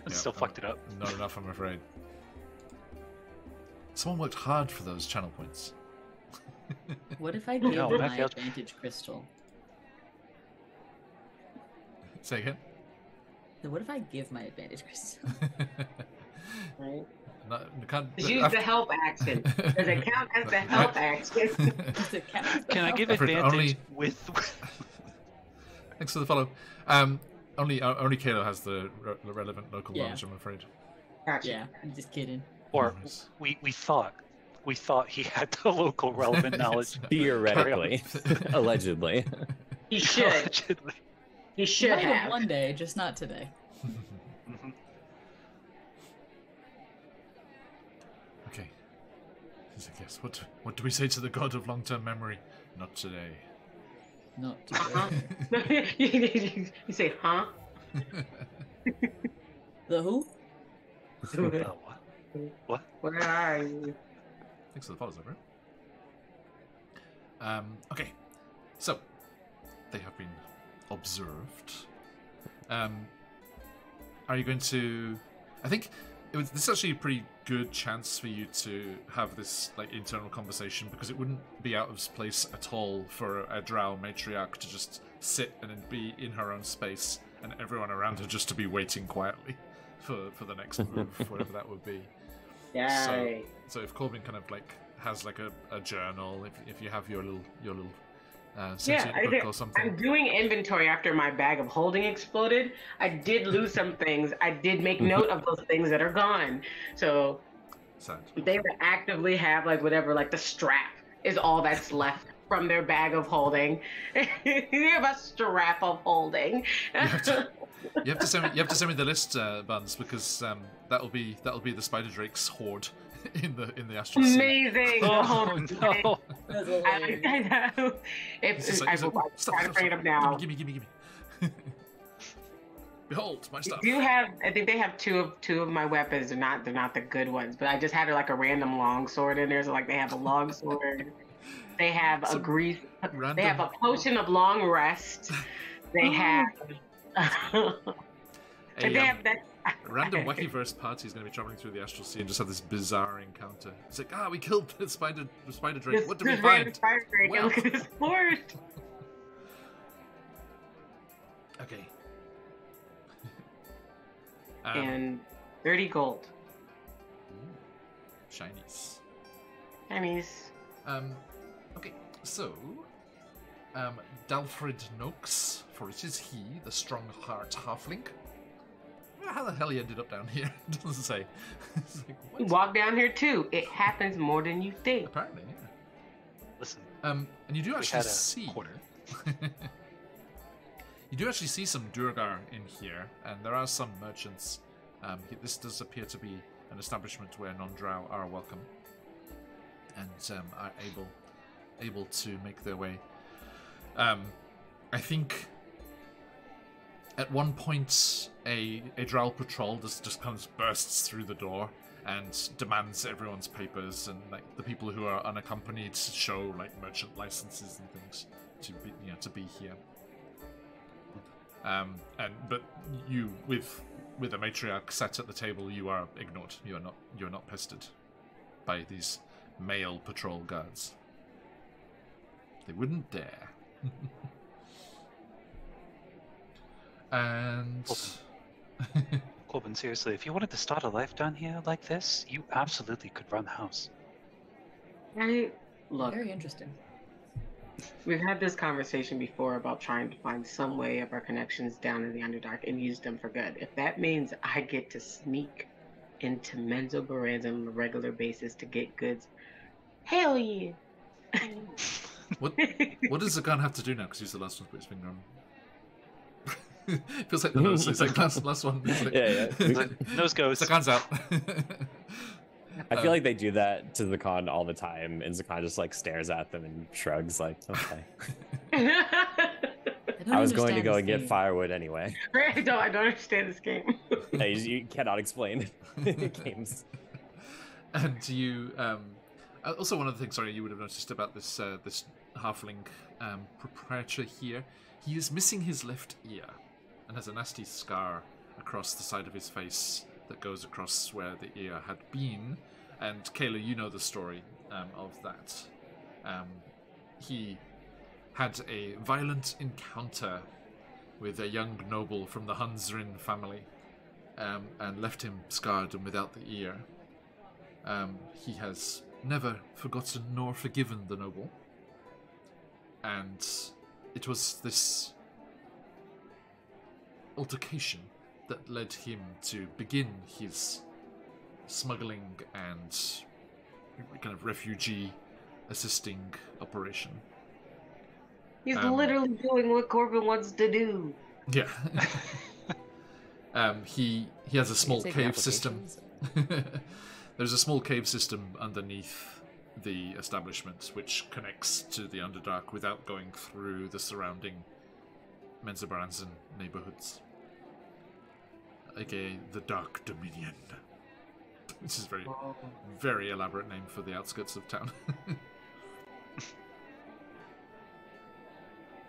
Still fucked it up. Not enough, I'm afraid. Someone worked hard for those channel points. What if I give No, my maybe I'll- advantage crystal? Say again. So what if I give my advantage crystal? Right? No, can't, Just use the help action. Does it count as the help action? Does it count as the Can I help? give Alfred, advantage only- with? Thanks for the follow. Only Kalo has the relevant local Yeah. knowledge, I'm afraid. Gotcha. Yeah, I'm just kidding. Or Nice. we thought he had the local relevant knowledge. Theoretically, allegedly. He should. Allegedly. He should Might have have. one day, just not today. Mhm. Okay. He's like, yes. What do we say to the god of long-term memory? Not today. Not Uh-huh. today. You say, huh? The who? Oh, what? Where are you? Thanks for the follows, over. Okay. So, they have been observed. Are you going to... I think this is actually a pretty good chance for you to have this like internal conversation, because it wouldn't be out of place at all for a drow matriarch to just sit and be in her own space and everyone around her just to be waiting quietly for the next move, whatever that would be. Yay. So if Corbin kind of like has like a journal, if you have your little Yeah, sentient book or something. I'm doing inventory after my bag of holding exploded. I did lose some things. I did make note of those things that are gone. So Sad. they would actively have like whatever, like the strap is all that's left from their bag of holding. They have a strap of holding. You have to send me the list, Buns, because that'll be the spider drake's hoard in the astral sea. Amazing. Oh no! That's I know. It's just like- I it's will like, try to bring it up now. Gimme. Behold my stuff. I think they have two of my weapons. They're not the good ones, but I just had like a random long sword in there. So like they have a long sword. They have Some They random- have a potion of long rest. They have. They have that. Random Wackyverse party is going to be traveling through the astral sea and just have this bizarre encounter. It's like, we killed the spider drake. What did we This random find? spider drake, Well. look at this sword. Okay. And 30 gold. Shinies. Pennies. Okay, so, Dalfred Noakes, for it is he, the strong heart halfling. How the hell he ended up down here? It doesn't say. It's like, You what? walk down here too. It happens more than you think. Apparently, yeah. Listen, And you do we actually had a see. quarter. You do actually see some Durgar in here, and there are some merchants. This does appear to be an establishment where non-drow are welcome and are able to make their way. I think at one point a drow patrol just kind of bursts through the door and demands everyone's papers, and like the people who are unaccompanied show like merchant licenses and things to be here. But you with a matriarch sat at the table, you are ignored. You are not pestered by these male patrol guards. They wouldn't dare. And Corbin, seriously, if you wanted to start a life down here like this, you absolutely could run a house. Right? Look, Very interesting. we've had this conversation before about trying to find some way of our connections down in the Underdark and use them for good. If that means I get to sneak into Menzo Baranza on a regular basis to get goods, hell yeah. what does Zagan have to do now? Because he's the last one to put his finger on. Feels like the nose. It's like last one. It's like, Yeah. Nose goes. Zagan's out. I feel like they do that to Zakan all the time, and Zakan just like stares at them and shrugs, like, "Okay." I was going to go and get firewood anyway. I don't understand this game. Hey, you cannot explain games. And you also, one of the things, sorry, you would have noticed about this this halfling proprietor here, he is missing his left ear and has a nasty scar across the side of his face that goes across where the ear had been. And Kayla, you know the story of that. He had a violent encounter with a young noble from the Hunzrin family, and left him scarred and without the ear. He has never forgotten nor forgiven the noble, and it was this altercation that led him to begin his smuggling and kind of refugee assisting operation. He's literally doing what Corbin wants to do. Yeah. He has a small cave system. There's a small cave system underneath the establishment which connects to the Underdark without going through the surrounding Menzoberranzan neighborhoods. aka the Dark Dominion. This is very, very elaborate name for the outskirts of town.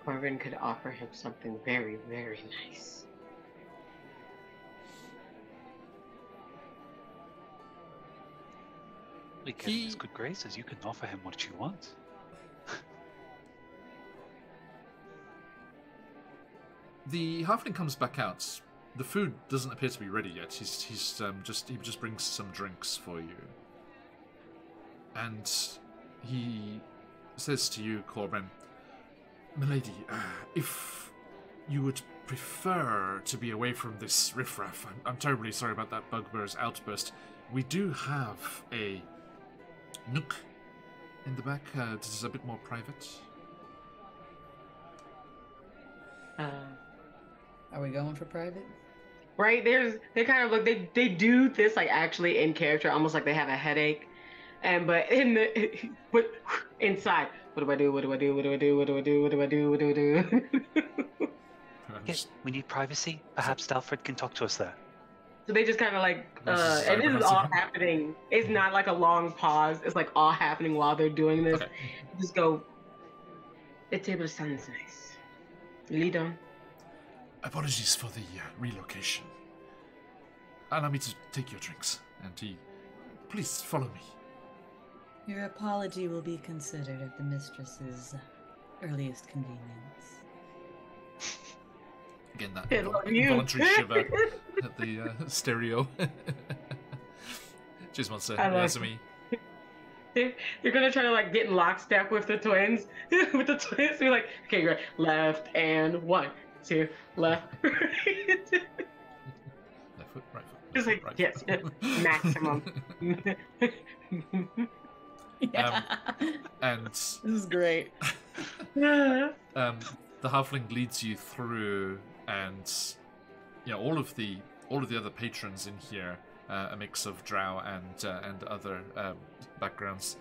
Corbin could offer him something very, very nice. We get his good graces. You can offer him what you want. The halfling comes back out. The food doesn't appear to be ready yet. He just brings some drinks for you, and he says to you, Corbin, "Milady, if you would prefer to be away from this riffraff, I'm terribly sorry about that bugbear's outburst. We do have a nook in the back. This is a bit more private." Are we going for private? Right, they kind of look, they do this like actually in character, almost like they have a headache, but inside, what do I do? What do I do? What do I do? What do I do? What do I do? What do I do? Yes, we need privacy. Perhaps Dalfred can talk to us there. So they just kind of like, and this is all happening. It's not like a long pause. It's like all happening while they're doing this. Okay. Just go. The table sounds nice. Lead on. Apologies for the relocation. Allow me to take your drinks, and please follow me. Your apology will be considered at the mistress's earliest convenience. Again, that involuntary shiver at the stereo. Just wants to answer me. You're gonna try to like get in lockstep with the twins. With the twins, you're like, okay, you're right. Left and 1, 2, left. Left foot, right foot. Just like, right yes, foot. maximum. Yeah. And this is great. The halfling leads you through, and all of the other patrons in here, a mix of drow and other backgrounds,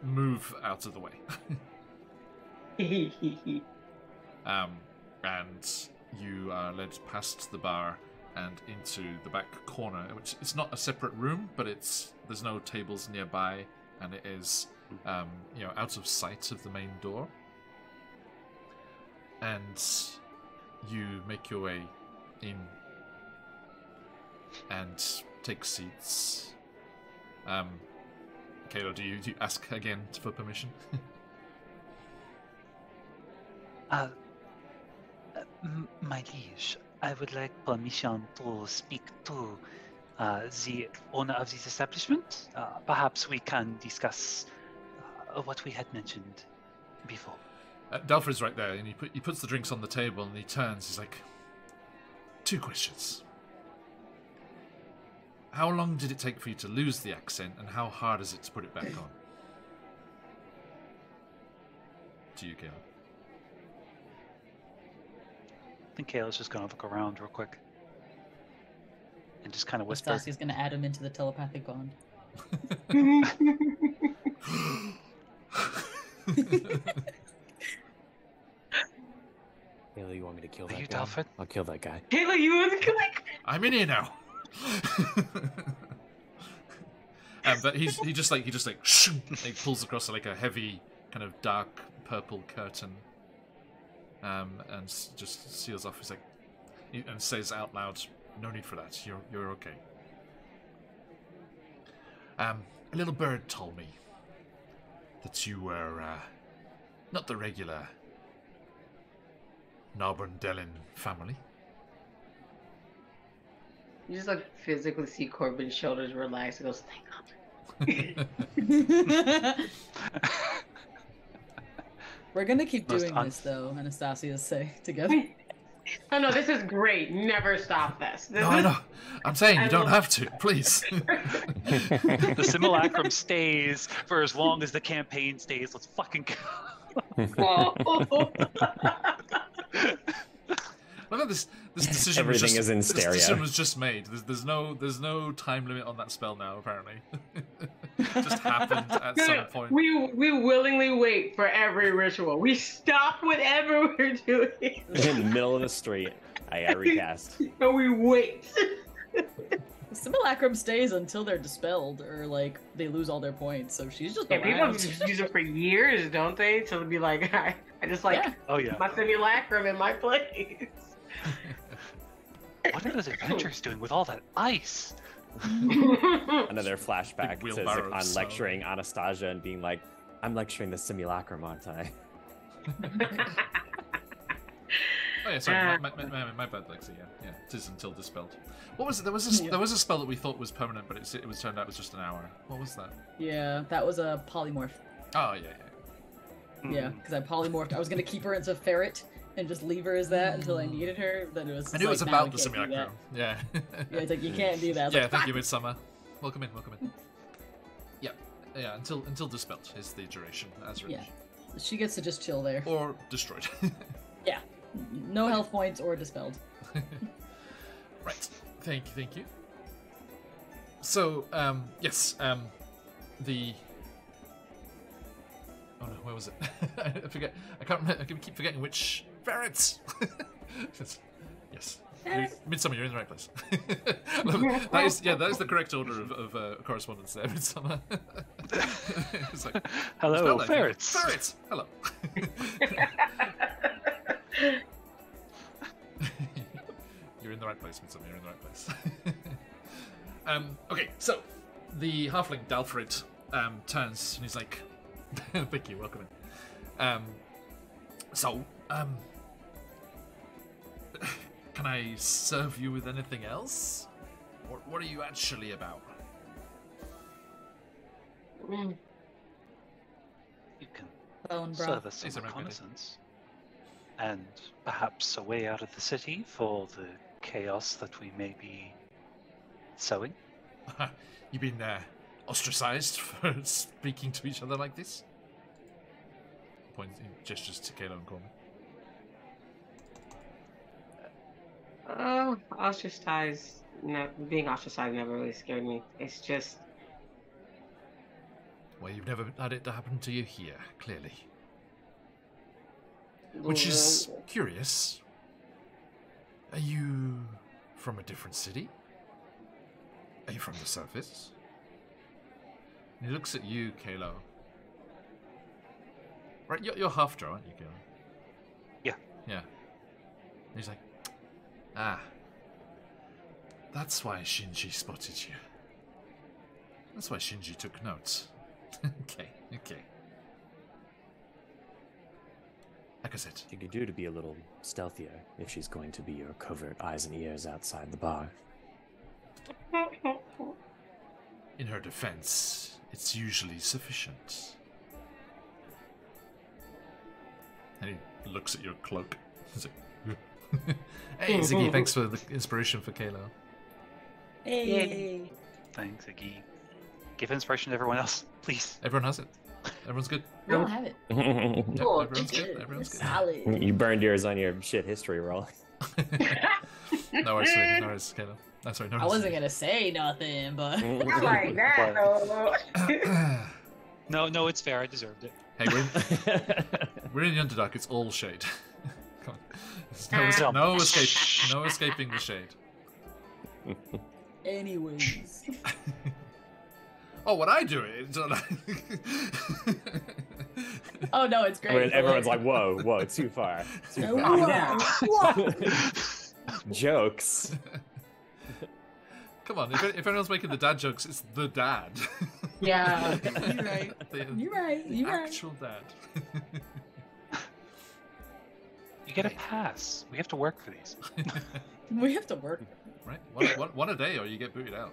move out of the way. And you are led past the bar and into the back corner, which it's not a separate room, but there's no tables nearby, and it is out of sight of the main door. And you make your way in and take seats. Kayla, do you ask again for permission? My liege, I would like permission to speak to the owner of this establishment. Perhaps we can discuss what we had mentioned before. Dalfred's right there, and he puts the drinks on the table, and he turns. He's like, 2 questions. How long did it take for you to lose the accent, and how hard is it to put it back on? To you, Kayla. I think Kayla's just gonna look around real quick and just kind of whisper. Stassi's gonna add him into the telepathic bond. Kayla, you want me to kill that guy? Are you Dalfred? I'll kill that guy. Kayla, you want to kill that guy? I'm in here now. But he just pulls across like a heavy kind of dark purple curtain, and just seals off. He's like, and says out loud, "No need for that. You're okay." A little bird told me that you were not the regular Narbondelin family. You just like physically see Corbin's shoulders relax and goes, thank God. We're gonna keep doing this though, Anastasia's say together. Oh no, this is great. Never stop this. No, I know. I'm saying you don't have to, please. The simulacrum stays for as long as the campaign stays. Let's fucking go. Look at this decision. Everything is in stereo. This decision was just made. There's no time limit on that spell now. Apparently, it just happened at some point. We willingly wait for every ritual. We stop whatever we're doing. In the middle of the street, I got recast. And we wait. The simulacrum stays until they're dispelled or like they lose all their points. So she's just Yeah, people around. just use it for years, don't they? To be like, I just like my simulacrum in my place. What are those adventurers doing with all that ice? Another flashback Big to wheelbarrow Zakhan of lecturing Anastasia and being like, I'm lecturing the simulacrum, aren't I? Oh yeah, sorry, my bad, Lexi. Yeah, it is until dispelled. What was it? There was a spell that we thought was permanent, but it was turned out it was just an hour. What was that? Yeah, that was a polymorph. Oh yeah. Yeah, because I polymorphed. I was gonna keep her as a ferret and just leave her as that until I needed her. Then it was. I knew it was like, about now the we can't do simulacrum. Yeah. Yeah, it's like you can't do that. I was Yeah, like, thank "Fuck!" you, Midsummer. Welcome in. Yeah, until dispelled is the duration as written. Yeah, she gets to just chill there. Or destroyed. Yeah, no health points or dispelled. Right. Thank you. So, yes, the. Oh no, where was it? I forget. I can't remember. I keep forgetting which ferrets. Yes. Midsummer, you're in the right place. that is the correct order of correspondence there, Midsummer. It's like, hello, ferrets. Ferrets. Hello. You're in the right place, Midsummer. You're in the right place. Okay, so the halfling Dalfred turns and he's like, "Thank you, welcome in." Can I serve you with anything else? Or what are you actually about? You can Bone broth. serve us some reconnaissance. And perhaps a way out of the city for the chaos that we may be sowing. You've been ostracized for speaking to each other like this? Gestures to Kayla and Coleman. Ostracized. Being ostracized never really scared me. It's just. Well, you've never had it happen to you here, clearly. Which is curious. Are you from a different city? Are you from the surface? And he looks at you, Kalo. Right, you're half-drow, aren't you, Kalo? Yeah. Yeah. And he's like, ah. That's why Shinji spotted you. That's why Shinji took notes. Okay. Like I said. She could do to be a little stealthier if she's going to be your covert eyes and ears outside the bar. In her defense, it's usually sufficient. And he looks at your cloak. He's like, hey, Ziggy, thanks for the inspiration for Kalo. Hey. Thanks, Iggy. Give inspiration to everyone else, please. Everyone has it. Everyone's good. We all have it. Yep, Cool. everyone's good. Everyone's good. Solid. You burned yours on your shit history roll. No worries, Kalo. That's right. No I worries. wasn't gonna say nothing, but Not like that, though. No, it's fair. I deserved it. Hey, we're in the Underdark. It's all shade. Come on. No escaping the shade. anyways. Oh, what I do is... Oh no, it's great. Everyone's like, whoa, too far. Calm down. Jokes. Come on, if anyone's making the dad jokes, it's the dad. Yeah. You're right. You're right. You're right. Actual dad. You get a pass. We have to work for these. We have to work. Right? One a day or you get booted out.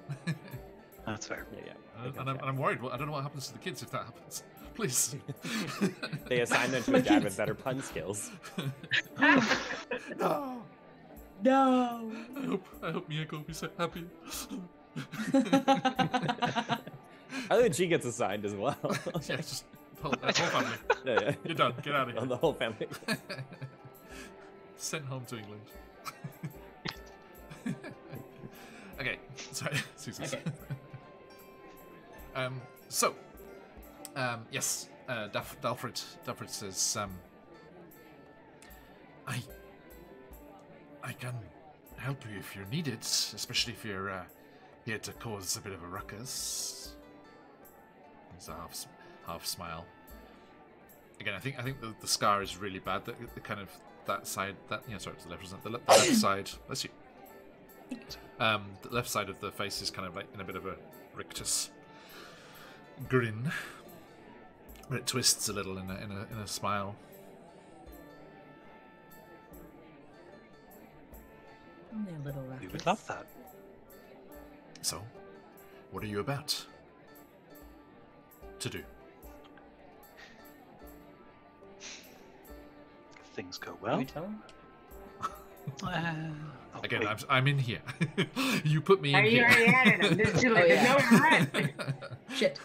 That's fair. Yeah. And I'm worried. I don't know what happens to the kids if that happens. Please. They assign them to a dad with better pun skills. No. No. I hope Miyako will be so happy. I think she gets assigned as well. Yeah, just whole family. Yeah. You're done. Get out of here. The whole family. Sent home to England. Okay, sorry, Susan. Okay. Yes, Dalfred says, I can help you if you're needed, especially if you're here to cause a bit of a ruckus. There's a half smile. Again, I think the scar is really bad. The kind of that side, sorry, the left wasn't the left side. Bless you. The left side of the face is kind of like in a bit of a rictus grin, but it twists a little in a smile. Only a little ruckus. We would love that. So, what are you about to do? If things go Can well. we tell him? Again, wait. I'm in here. You put me in You here. already added them. There's too late. Oh, yeah. No, right. Shit.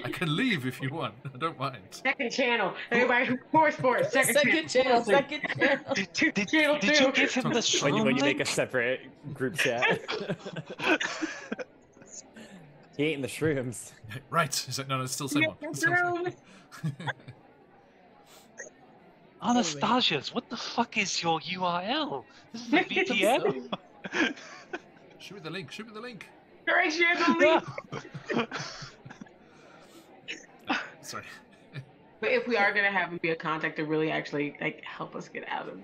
I can leave if you want. I don't mind. Second channel. Everybody, force. Second channel. Second channel. Did Channel you two. give him the shroom When you make a link? separate group chat. He ate the shrooms. Right. He's like, no, it's still the same one. It's still the same. Anastasia's, what the fuck is your URL? This is a VPN? Shoot me the link. Shoot me the link. Correct channel link. Sorry. But if we are gonna have him be a contact to really actually like help us get out of,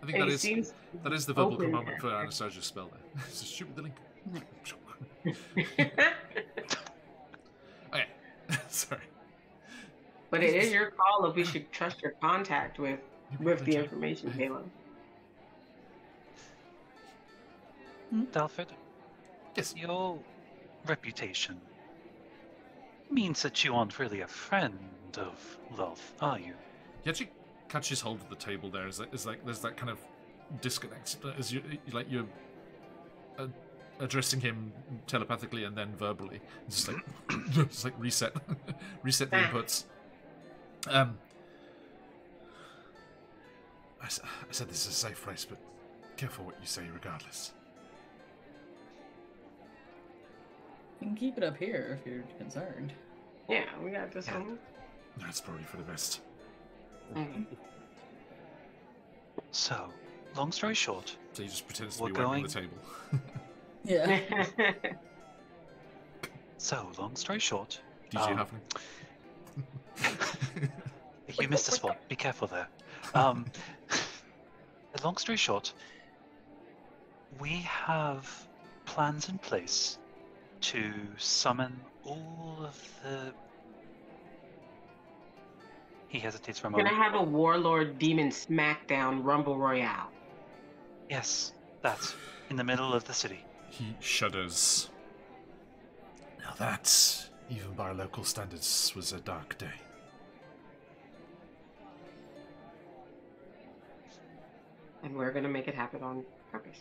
I think and that he is seems the verbal open commandment there. for Anastasia's spell there. Just shoot me the link. Okay. Sorry. But it is your call if we should trust your contact with the information, Caleb. Dalfred, Yes. your reputation means that you aren't really a friend of love, are you? He actually catches hold of the table there. Is like there's that kind of disconnect as you're addressing him telepathically and then verbally. It's just like reset the inputs. I said this is a safe place, but careful what you say regardless. You can keep it up here if you're concerned. Yeah, we got this one. That's probably for the best. Mhm. So, long story short, So he just pretends to We're be working going- the table. Yeah. long story short, DJ happening. you missed a spot. Be careful there. Long story short, we have plans in place to summon all of the... He hesitates for a We're gonna moment. have a warlord demon smackdown rumble royale. Yes, that. In the middle of the city. He shudders. Now that, even by our local standards, was a dark day. And we're gonna make it happen on purpose.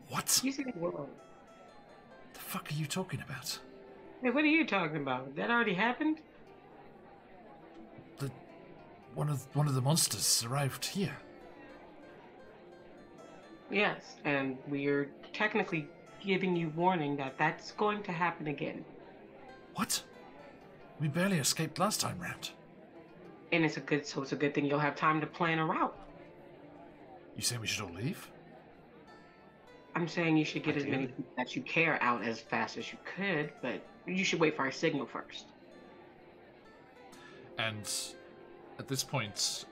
What? You said warlord. The fuck are you talking about? Hey, what are you talking about? That already happened? One of the monsters arrived here. Yes, and we're technically giving you warning that that's going to happen again. What? We barely escaped last time round. And it's a good thing you'll have time to plan a route. You saying we should all leave? I'm saying you should get as many Ideally. people that you care out as fast as you could, but you should wait for our signal first. And at this point,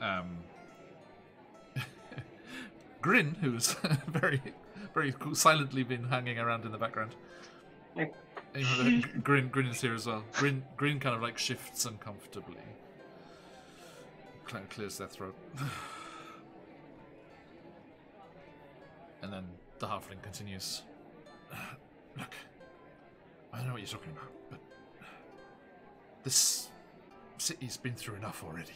Grin, who's very very cool, silently been hanging around in the background. Like, Grin is here as well. Grin kind of like shifts uncomfortably. Clears their throat. And then the halfling continues. Look, I don't know what you're talking about, but this city's been through enough already.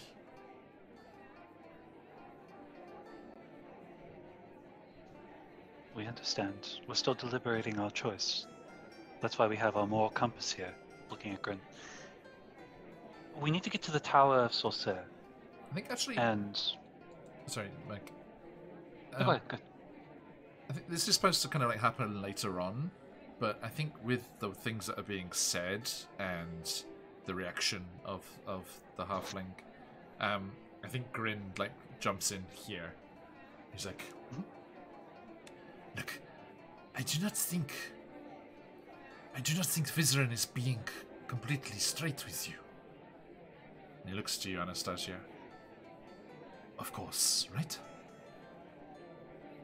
We understand. We're still deliberating our choice. That's why we have our moral compass here, looking at Grin. We need to get to the Tower of Sorcerer. I think actually... And... Sorry, Mike. Go ahead. I think this is supposed to kind of like happen later on, but I think with the things that are being said and the reaction of the halfling, I think Grin like jumps in here. He's like, look, I do not think Vizerin is being completely straight with you. And he looks to you, Anastasia. Of course, right?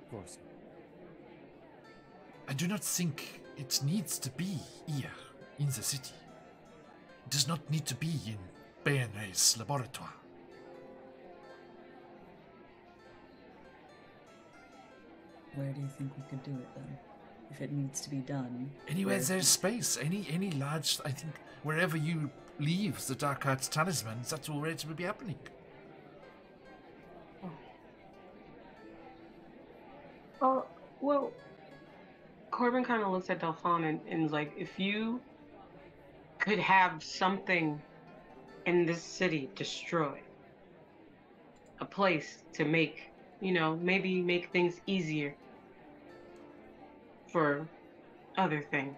Of course. I do not think it needs to be here in the city. It does not need to be in Bayenre's laboratory. Where do you think we could do it then? If it needs to be done. Anywhere there's space, any large, I think, wherever you leave the Dark Arts talisman, that's where it will be happening. Oh, well, Corbin kind of looks at Delphine and is like, if you could have something in this city destroyed, a place to make, maybe make things easier for other things,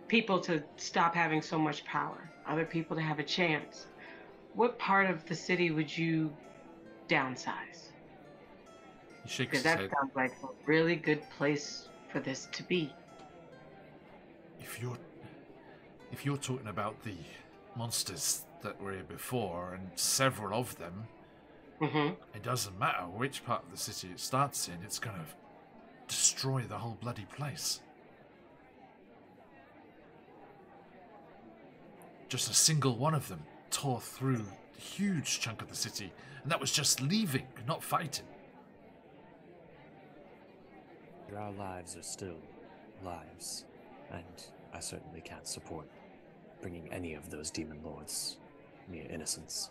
people to stop having so much power, other people to have a chance, what part of the city would you downsize? He shakes Because his that head. sounds like a really good place for this to be. If you're talking about the monsters that were here before, and several of them, it doesn't matter which part of the city it starts in, it's gonna destroy the whole bloody place. Just a single one of them tore through a huge chunk of the city, and that was just leaving, not fighting. Our lives are still lives, and I certainly can't support bringing any of those demon lords near innocence.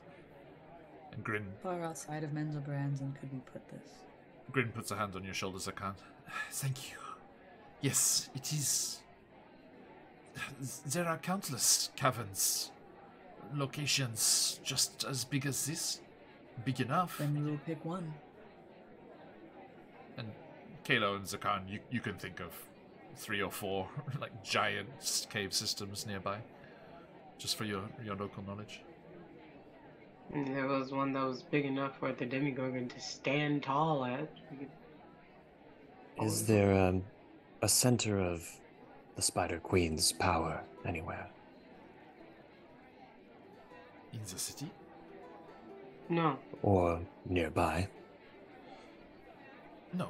And Grin Far outside of Menzelbrand's, could we put this? Grin puts a hand on your shoulders. I can't. Thank you. Yes, it is. There are countless caverns, locations just as big as this. Big enough. Then we will pick one. And Kalo and Zakan, you can think of 3 or 4 like giant cave systems nearby, just for your local knowledge. And there was one that was big enough for the Demigorgon to stand tall at. Is there a center of the Spider Queen's power anywhere? In the city? No. Or nearby? No,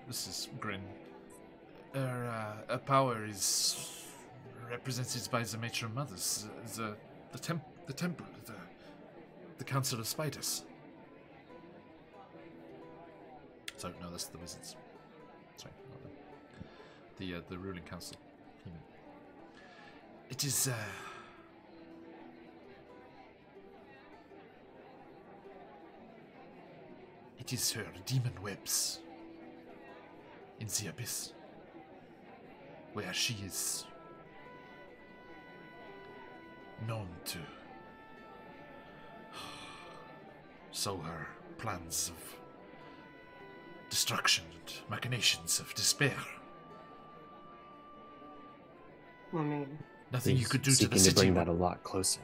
this is Grin. Her power is represented by the Matron Mothers, the temple, the Council of Spiders. So, no, that's the wizards. Sorry, not them. The ruling council. It is, it is her demon webs in the Abyss, where she is known to sow her plans of destruction and machinations of despair. I mean, Nothing you could do to the seeking city. to bring that a lot closer.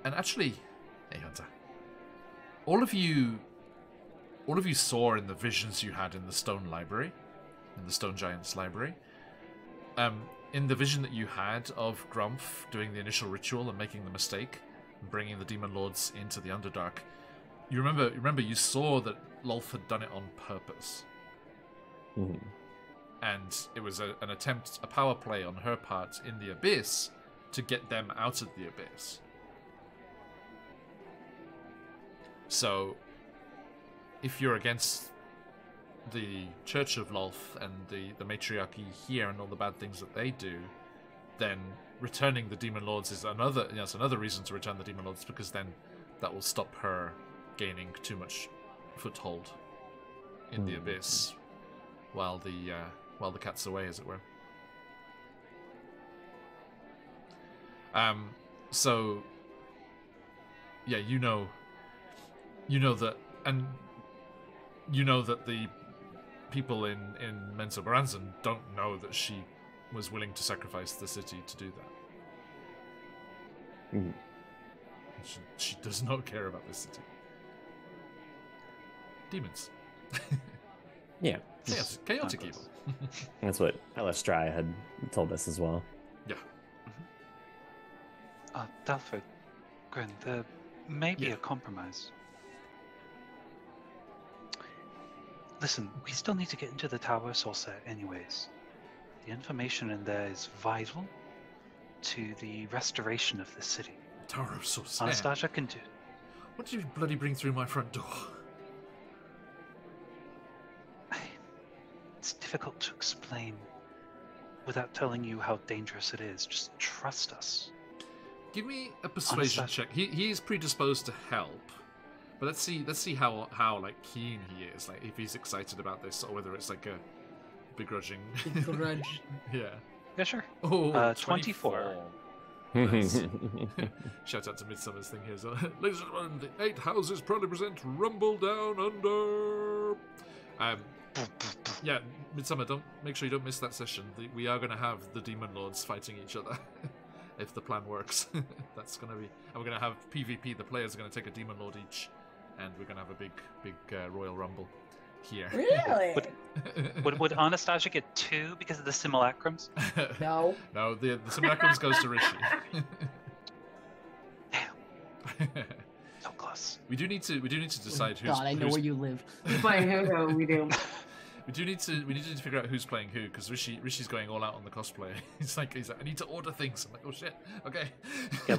And actually, hey Hunter, all of you saw in the visions you had in the Stone Library, in the Stone Giants Library, in the vision that you had of Grumph doing the initial ritual and making the mistake, bringing the Demon Lords into the Underdark. You remember you saw that Lolth had done it on purpose. Mhm. And it was a power play on her part in the Abyss to get them out of the Abyss. So, if you're against the Church of Lolth and the matriarchy here and all the bad things that they do, then returning the Demon Lords is another reason to return the Demon Lords, because then that will stop her gaining too much foothold in the Abyss while the cat's away, as it were. So yeah, you know that, and you know that the people in Menso Baranzan don't know that she was willing to sacrifice the city to do that. She does not care about this city. Demons. Yeah. Chaotic evil. That's what Alestria had told us as well. Yeah. Dalford, Grin, there may be a compromise. Listen, we still need to get into the Tower of Sorcerer anyways. The information in there is vital to the restoration of the city. Tower of Sorcerer. Anastasia can do. What did you bloody bring through my front door? It's difficult to explain without telling you how dangerous it is. Just trust us. Give me a persuasion check. He is predisposed to help, but let's see how like keen he is. Like if he's excited about this, or whether it's like a begrudging. Grudge. Yeah. Yeah, sure. Oh, 24. Nice. Shout out to Midsummer's thing here. So, ladies and gentlemen, the 8 houses proudly present Rumble Down Under. Yeah, Midsummer, make sure you don't miss that session. We are going to have the Demon Lords fighting each other. If the plan works. That's going to be... And we're going to have PvP. The players are going to take a Demon Lord each. And we're going to have a big Royal Rumble here. Really? Would Anastasia get 2 because of the simulacrums? No. No, the simulacrums goes to Rishi. Damn. So close. We do need to decide who's... God, I know where you live. Who's playing who? No, we do. We need to figure out who's playing who, because Rishi's going all out on the cosplay. He's like, I need to order things. I'm like, oh shit, okay. Yeah,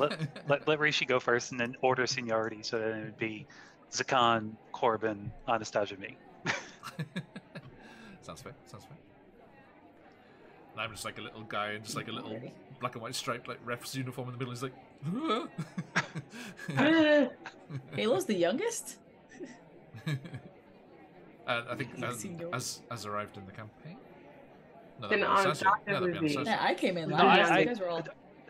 let Rishi go first and then order seniority, so that it would be Zakan, Corbin, Anastasia, me. Sounds fair. And I'm just like a little guy in just like a little black and white striped like ref's uniform in the middle. He's like, Halo's the youngest? I think as arrived in the campaign. No, Then Anastasia. Anastasia That'd be would be- Anastasia. Yeah, I came in No, last. I- You guys were all...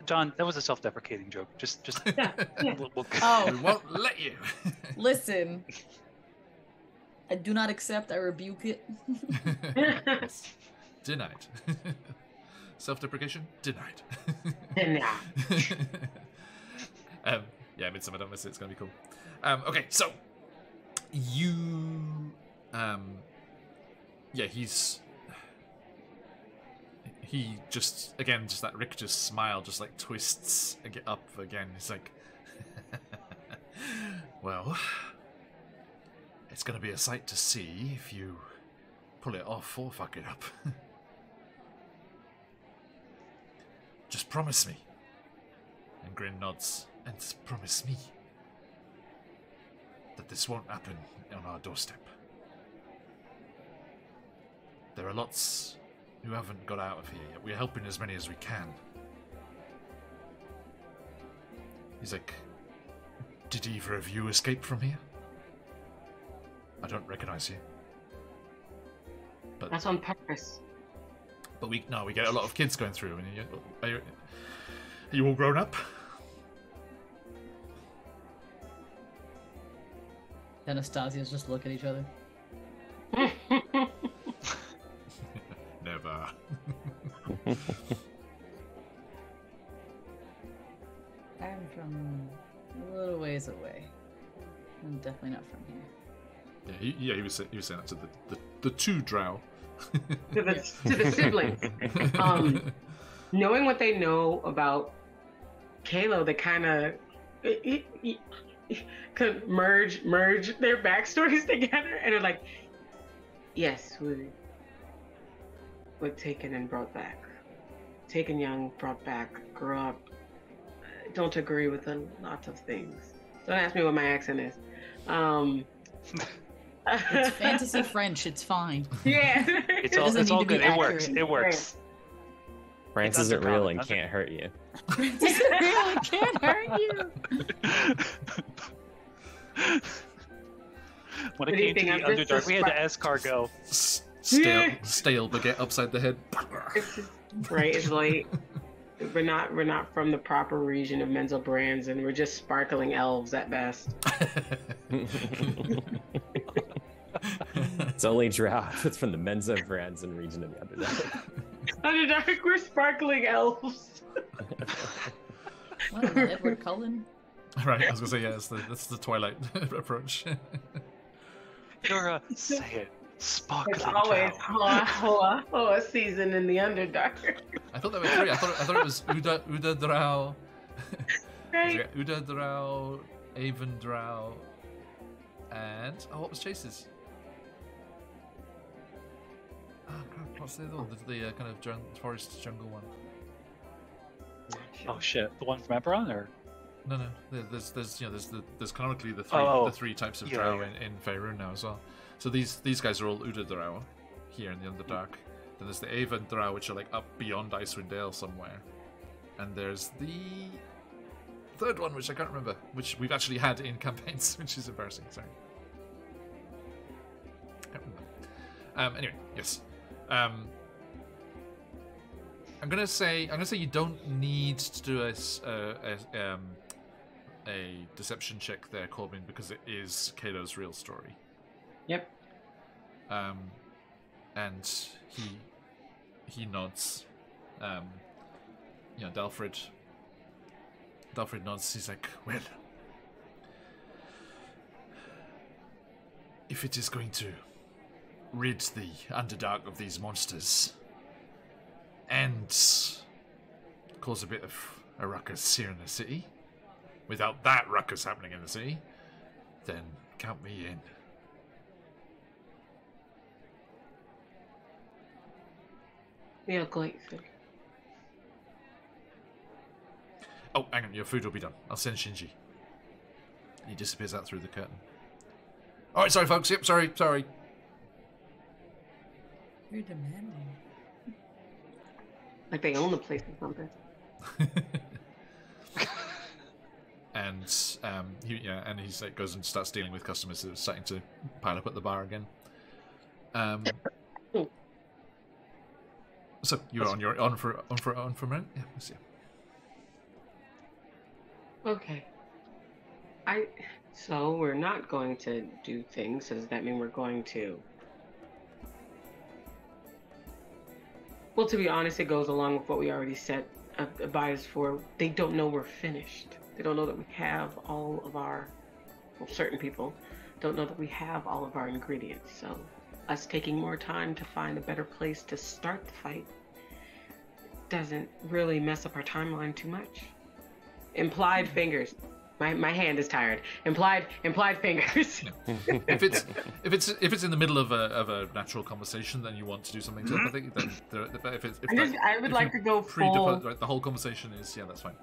John, that was a self-deprecating joke. Just Yeah. we'll Oh, We won't let you. listen. I do not accept. I rebuke it. Yes. Denied. Self-deprecation denied. Nah. Yeah, Midsummer, don't miss it. It's gonna be cool. Okay, so you, yeah, he just that Richter's smile just like twists up again. He's like, well, it's gonna be a sight to see if you pull it off or fuck it up. Just promise me. And Grin nods. And promise me that this won't happen on our doorstep. There are lots who haven't got out of here yet. We're helping as many as we can. He's like, did either of you escape from here? I don't recognize you. But That's on purpose. But we get a lot of kids going through. And are you all grown up? Anastasia's just look at each other. Never. I'm from a little ways away. I'm definitely not from here. He was saying that to the two drow. to the siblings. Knowing what they know about Kalo, they kind of could merge their backstories together, and they're like, yes, we were taken and brought back. Taken young, brought back, grew up. Don't agree with a lot of things. Don't ask me what my accent is. It's fantasy French. It's fine. Yeah. It's all good. It works. It works. France isn't real and can't hurt you. France isn't real and can't hurt you. When it came to the Underdark, we had to ask Cargo. Stale baguette upside the head. Right, it's like we're not from the proper region of Menzel Brands, and we're just sparkling elves at best. It's only drow. It's from the Menza Brands and region of the Underdark. Underdark, we're sparkling elves. What, Edward Cullen? Right, I was gonna say that's the Twilight approach. You're say it. Sparkling It's always drow. hoa season in the Underdark. I thought there were three. I thought it was Uda Drow. Right. Uda Drow, Avon Drow, and what was Chase's? Oh crap! What's the other one? The kind of forest jungle one. Oh shit! The one from Eberron, or No. There's canonically the three types of Yeah, drow yeah. in Faerun now as well. So these guys are all Uda Drow here in the Underdark. Then there's the Avon Drow, which are like up beyond Icewind Dale somewhere. And there's the third one, which I can't remember, which we've actually had in campaigns, which is embarrassing. Sorry. Can't remember. Anyway, yes. I'm gonna say you don't need to do a deception check there, Corbin, because it is Kato's real story. Yep. And he nods. Dalfred nods. He's like, well, if it is going to rid the Underdark of these monsters and cause a bit of a ruckus here in the city, without that ruckus happening in the city, then count me in. Yeah, great. Oh, hang on, your food will be done. I'll send Shinji. He disappears out through the curtain. Alright, sorry folks, yep, sorry. You're demanding. Like they own the place or something. And he's like goes and starts dealing with customers that are starting to pile up at the bar again. So you're on for a minute? Yeah, let's see. Okay. So we're not going to do things. So does that mean we're going to? Well, to be honest, it goes along with what we already said. Advised for. They don't know we're finished. They don't know that we have all of our. Well, certain people don't know that we have all of our ingredients. So, us taking more time to find a better place to start the fight doesn't really mess up our timeline too much. Implied fingers. My hand is tired. Implied fingers. If it's in the middle of a natural conversation, then you want to do something telepathic. Then I would like to go full. Right, the whole conversation is that's fine.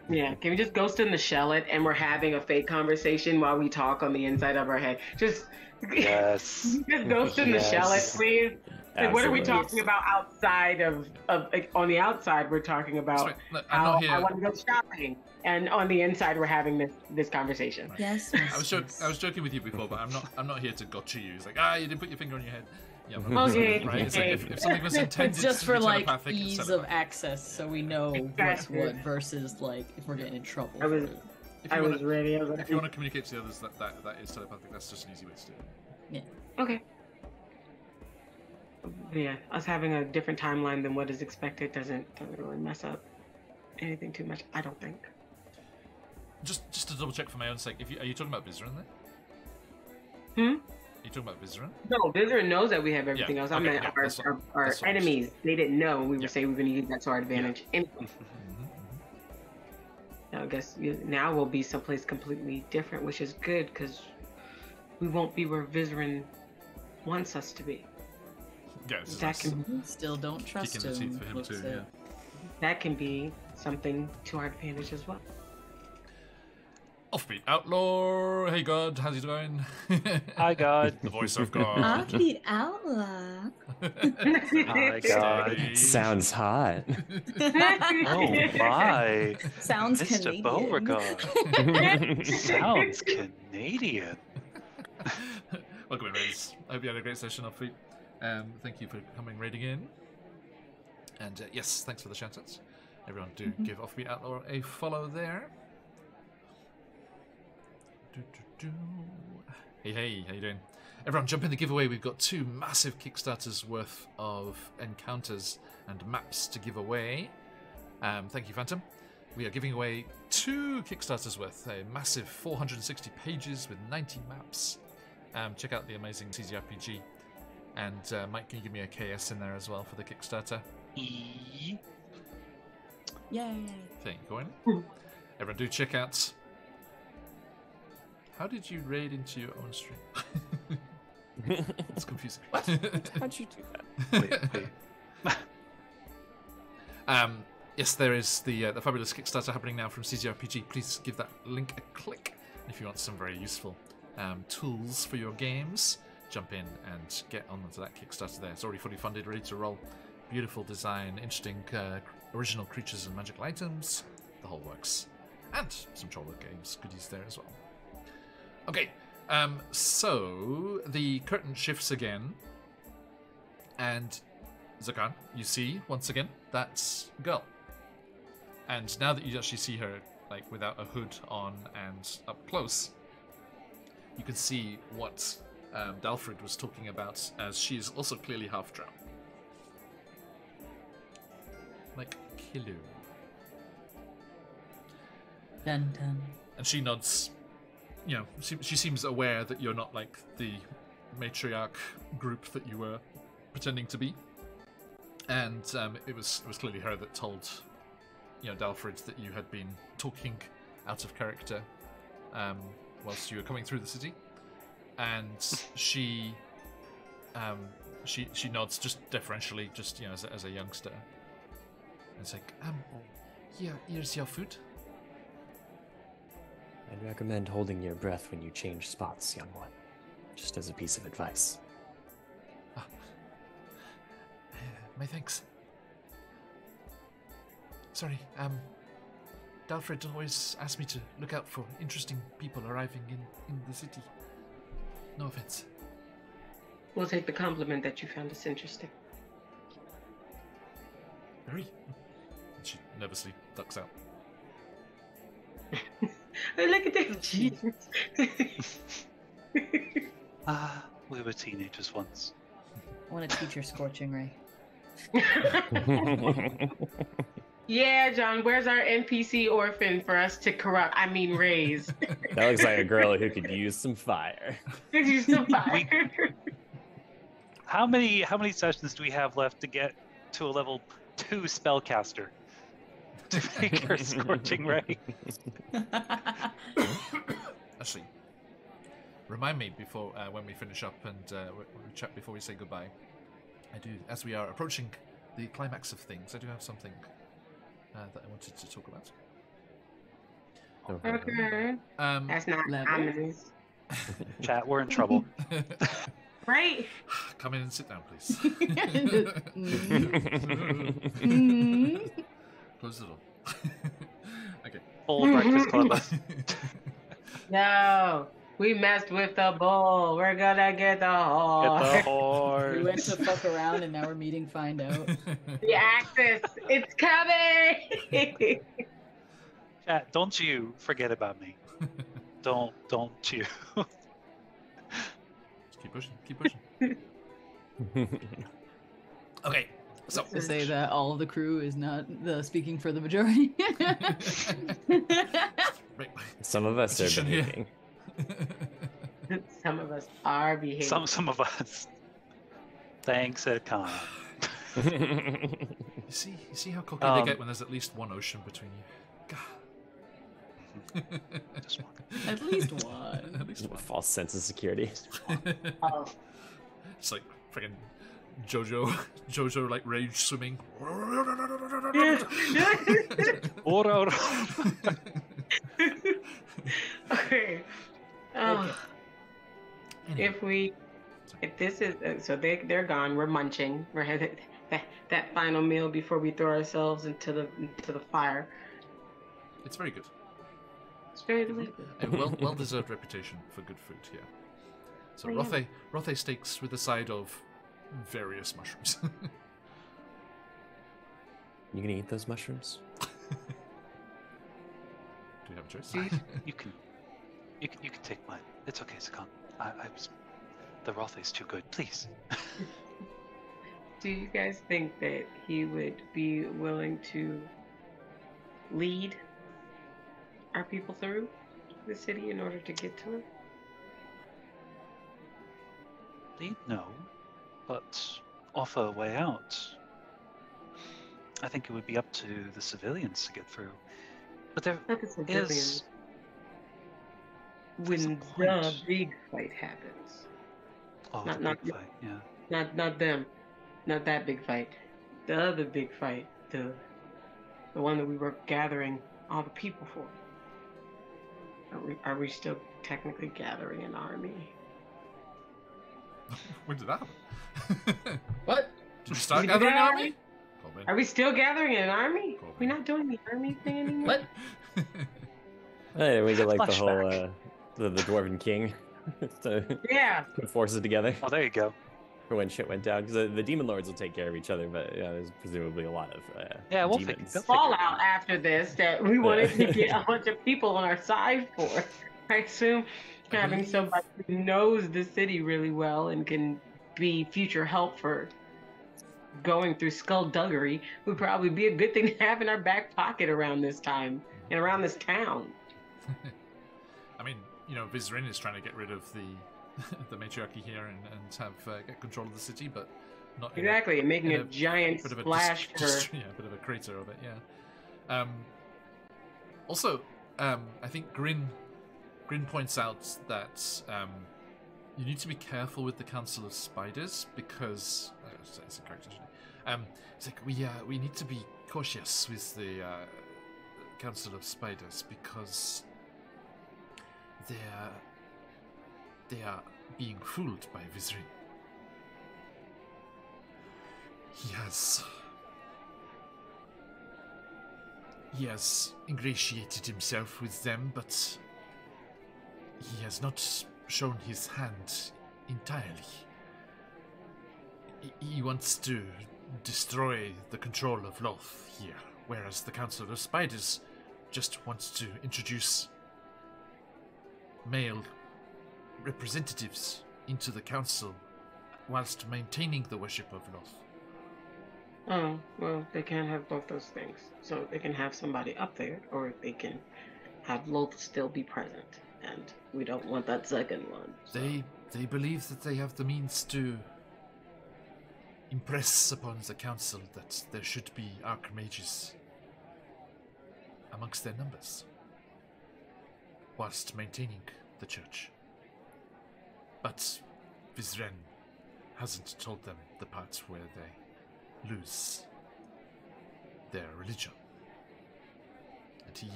Yeah, can we just ghost in the shell it and we're having a fake conversation while we talk on the inside of our head? Just yes. Just ghost in the shell it, please. Like, what are we talking about outside of like, on the outside we're talking about Look, how I want to go shopping, and on the inside we're having this conversation. Yes. I was joking with you before, but I'm not here to gotcha you. It's like you didn't put your finger on your head. Yeah, Okay. Right? It's like if something was intended just to for be like telepathic, it's ease of telepathic. access, so we know what's what versus like if we're getting in trouble. I was ready. If you want to communicate to the others that is telepathic, that's just an easy way to do it. Yeah. Okay. Yeah, us having a different timeline than what is expected doesn't really mess up anything too much, I don't think. Just to double check for my own sake, are you talking about Vizran there? Hmm? Are you talking about Vizran? No, Vizran knows that we have everything else. I meant that's our enemies. They didn't know we were Yeah. saying we were going to use that to our advantage. Anyway. Mm-hmm. No, I guess now we'll be someplace completely different, which is good because we won't be where Vizerin wants us to be. Yeah, this is That nice. can Still don't trust Kicking the him. teeth for him looks too, it. yeah. that can be something to our advantage as well. Offbeat Outlaw, hey God, how's it going? Hi, God. The voice of God. Offbeat Outlaw. Hi, God. Sounds hot. Oh, my. Sounds Mr. Canadian. Beauregard. Sounds Canadian. Welcome in, Raiders. I hope you had a great session, Offbeat. Thank you for coming raiding in. And yes, thanks for the shoutouts. Everyone do give Offbeat Outlaw a follow there. Hey, how you doing? Everyone jump in the giveaway. We've got 2 massive Kickstarters worth of encounters and maps to give away. Thank you, Phantom. We are giving away 2 Kickstarters worth, a massive 460 pages with 90 maps. Check out the amazing CZRPG. And Mike, can you give me a KS in there as well for the Kickstarter? E. Yay. Thank you, Coin. Everyone do check out... How did you raid into your own stream? It's confusing. How'd you do that? Wait. Yes, there is the fabulous Kickstarter happening now from CZRPG. Please give that link a click if you want some very useful tools for your games. Jump in and get onto that Kickstarter there. It's already fully funded, ready to roll. Beautiful design, interesting original creatures and magical items. The whole works. And some Troller Games goodies there as well. Okay, so the curtain shifts again. And Zakan, you see, once again, that's Girl. And now that you actually see her, like, without a hood on and up close, you can see what Dalfred was talking about, as she is also clearly half drow. Like Killu. Dun dun. And she nods. You know, she seems aware that you're not like the matriarch group that you were pretending to be. And it was clearly her that told, you know, Dalfred that you had been talking out of character whilst you were coming through the city. And she nods just deferentially, just, you know, as a youngster. And it's like, yeah, here's your food. I'd recommend holding your breath when you change spots, young one. Just as a piece of advice. My thanks. Sorry, Dalfred always asked me to look out for interesting people arriving in the city. No offense. We'll take the compliment that you found us interesting. Very. And she nervously ducks out. Hey, look at this. We were teenagers once. I want to teach her Scorching Ray. Yeah, John, where's our NPC orphan for us to raise? That looks like a girl who could use some fire. Could you still fire? How many sessions do we have left to get to a level 2 spellcaster? To make her Scorching Ray. Actually, remind me before when we finish up and we chat before we say goodbye. I do, as we are approaching the climax of things, I do have something that I wanted to talk about. Okay. That's not ominous. Chat, we're in trouble. Right? Come in and sit down, please. Close the door. Okay. Full breakfast club. No. We messed with the bull. We're gonna get the horse. Get the horse. We went to fuck around and now we're meeting Find Out. The Axis. It's coming. Chat, don't you forget about me. Don't you. Just keep pushing. Keep pushing. Okay. So To say that all of the crew is not speaking for the majority. right. Some of us are Position here. behaving. Some of us are behaving. Some of us. Thanks, Con. You see how cocky they get when there's at least one ocean between you. God. Just one. At least one. At least one. False sense of security. Oh, It's like freaking Jojo like rage swimming. Ora. okay. If this is so they're gone. We're munching. We're having that final meal before we throw ourselves into the fire. It's very good. It's very delicious. A well deserved reputation for good food here. So Rothe steaks with a side of various mushrooms. You gonna eat those mushrooms? Do you have a choice? You can take mine. It's okay, Sakan. The Rothe's too good. Please. Do you guys think that he would be willing to lead our people through the city in order to get to it? Lead? No. But offer a way out. I think it would be up to the civilians to get through. But there Not the civilians. is... When the the point. big fight happens. Oh, Not- the not- big fight, yeah. Not them. Not that big fight. The other big fight. The one that we were gathering all the people for. Are we still technically gathering an army? When did that happen? What? Did you start Did we gathering an gather army? Are we still gathering an army? Cool, We're man. not doing the army thing anymore. What? Hey, we get like the whole Flashback. the Dwarven King to Yeah. put forces together Oh, there you go. for when shit went down. Because the demon lords will take care of each other, but yeah, there's presumably a lot of Yeah, we'll demons. figure- Fallout after this that we wanted to get a bunch of people on our side for. I assume having believe- somebody who knows the city really well and can be future help for going through skullduggery would probably be a good thing to have in our back pocket around this time and around this town. I mean, Vizrin is trying to get rid of the matriarchy here and have get control of the city, but not in Exactly, and making in a giant bit of a splash for. a bit of a crater of it. Yeah. Also, I think Grin points out that you need to be careful with the Council of Spiders because it's a character. It's like we need to be cautious with the Council of Spiders because they are being fooled by Vizrin. He has ingratiated himself with them, but he has not shown his hand entirely. He wants to destroy the control of Loth here, whereas the Council of Spiders just wants to introduce male representatives into the council whilst maintaining the worship of Loth. Oh, well, they can't have both those things. So they can have somebody up there, or they can have Loth still be present. And we don't want that second one. So. They believe that they have the means to impress upon the council that there should be archmages amongst their numbers, whilst maintaining the church. But Vizren hasn't told them the parts where they lose their religion, and he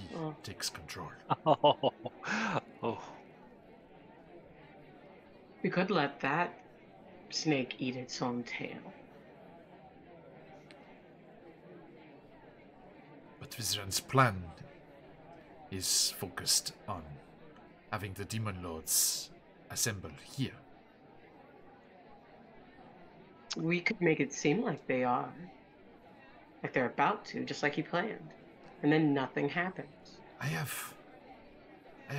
takes control. Oh. We could let that snake eat its own tail. But Vizren's plan is focused on having the demon lords assemble here. We could make it seem like they are. Like they're about to, just like he planned. And then nothing happens. I have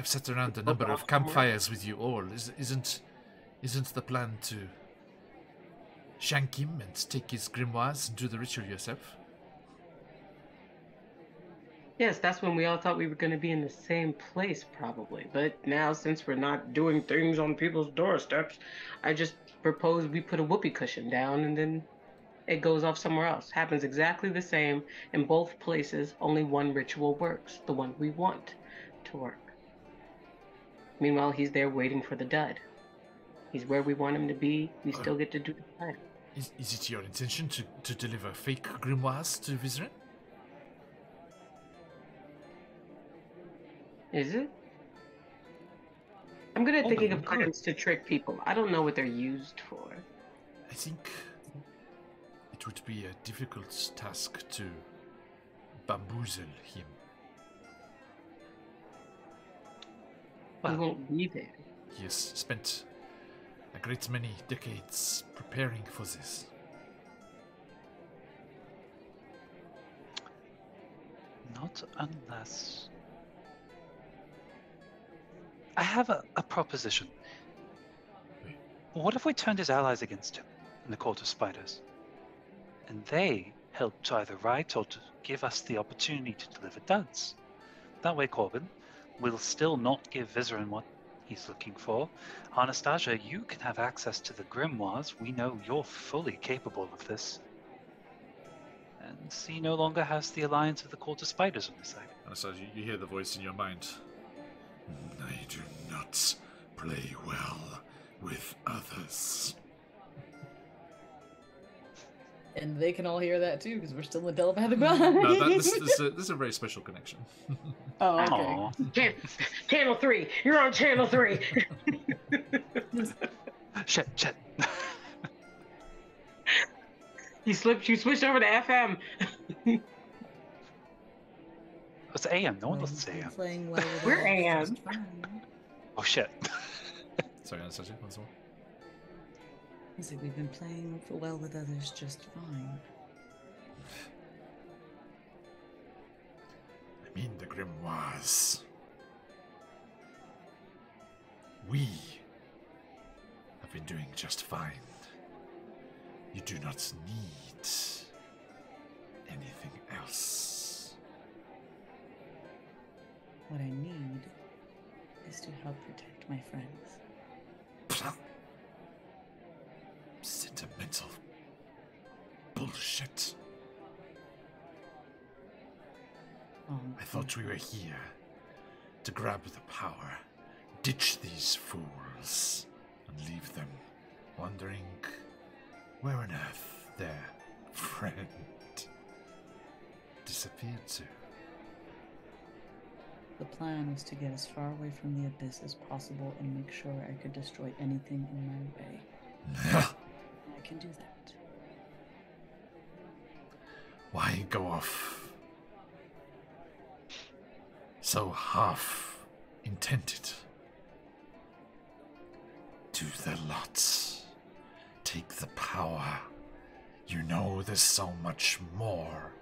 sat around a number of campfires with you all. Isn't the plan to shank him and take his grimoires and do the ritual yourself? Yes, that's when we all thought we were going to be in the same place, probably. But now, since we're not doing things on people's doorsteps, I just propose we put a whoopee cushion down and then it goes off somewhere else. Happens exactly the same in both places, only one ritual works, the one we want. to work. Meanwhile, he's there waiting for the dud. He's where we want him to be. We still get to do the dud. Is it your intention to deliver fake grimoires to Vizerin? Is it? I'm good at thinking of plans to trick people. I don't know what they're used for. I think it would be a difficult task to bamboozle him. He won't be there. He has spent a great many decades preparing for this. Not unless... I have a proposition. What if we turned his allies against him in the Court of Spiders? And they helped to either write or to give us the opportunity to deliver duds. That way, Corbin, we'll still not give Vizerin what he's looking for. Anastasia, you can have access to the grimoires. We know you're fully capable of this. And he no longer has the alliance of the Court of Spiders on his side. Anastasia, you hear the voice in your mind. I do not play well with others. And they can all hear that too, because we're still in telepathic bond. No, this is a very special connection. Oh, okay. Channel 3. You're on Channel 3. Shit. You switched over to FM. It's AM. No one listens to AM. Playing well with We're AM. just fine. Oh, shit. Sorry, Anastasia, once more. I said we've been playing well with others just fine. I mean the grimoires. We have been doing just fine. You do not need anything else. What I need is to help protect my friends. Sentimental bullshit. I thought we were here to grab the power, ditch these fools, and leave them wondering where on earth their friend disappeared to. The plan was to get as far away from the Abyss as possible and make sure I could destroy anything in my way. I can do that. Why go off so half intended? Do the lot. Take the power. You know there's so much more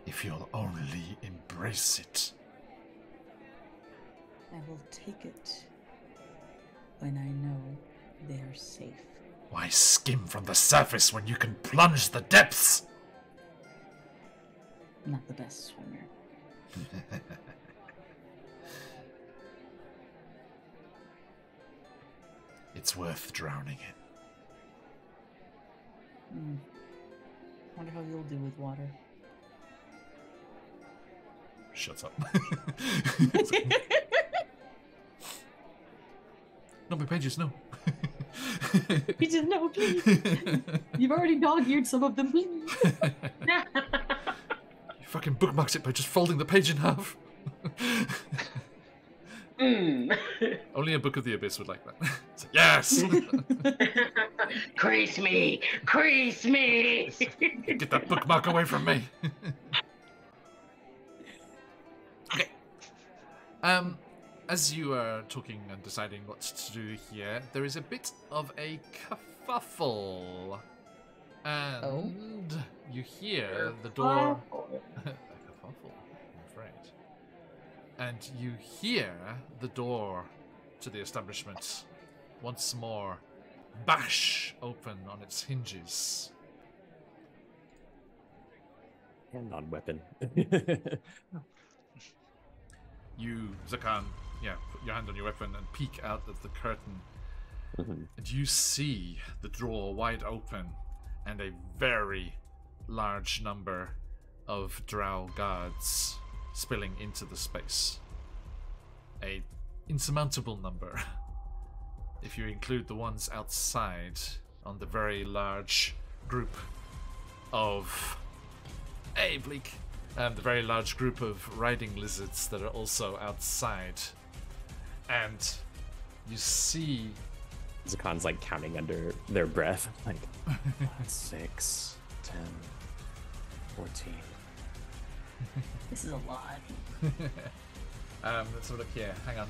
if you'll only embrace it. I will take it when I know they are safe. Why skim from the surface when you can plunge the depths? I'm not the best swimmer. It's worth drowning in. Wonder how you'll do with water. Shuts up. No, my pages, no. Pages, no, please. You've already dog-eared some of them, please. You fucking bookmarked it by just folding the page in half. Only a Book of the Abyss would like that. It's like, yes! Crease me! Crease me! Get that bookmark away from me. Okay. As you are talking and deciding what to do here, there is a bit of a kerfuffle. And you hear the door... a kerfuffle, I'm afraid. And you hear the door to the establishment once more bash open on its hinges. Hand on weapon. You, Zakan, put your hand on your weapon and peek out of the curtain. And you see the door wide open and a very large number of drow guards spilling into the space. a insurmountable number. If you include the ones outside on the very large group of... Hey, Bleak! The very large group of riding lizards that are also outside. And you see... Zakan's like counting under their breath. Like, 6, 10, 14. This is a lot. Let's have a look here. Hang on.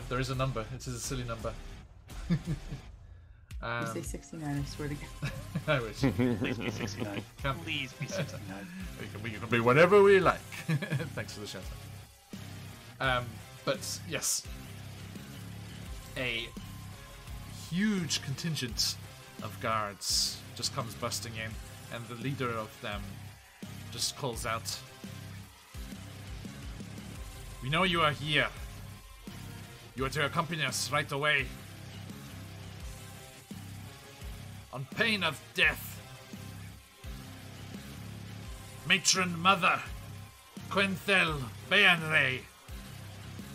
There is a number. It is a silly number. You say 69, I swear to God. I wish. Please be 69. Please be 69. We can be whatever we like. Thanks for the shout out. But yes, a huge contingent of guards just comes busting in, and the leader of them just calls out, "We know you are here. You are to accompany us right away. On pain of death. Matron Mother Quenthel Beanray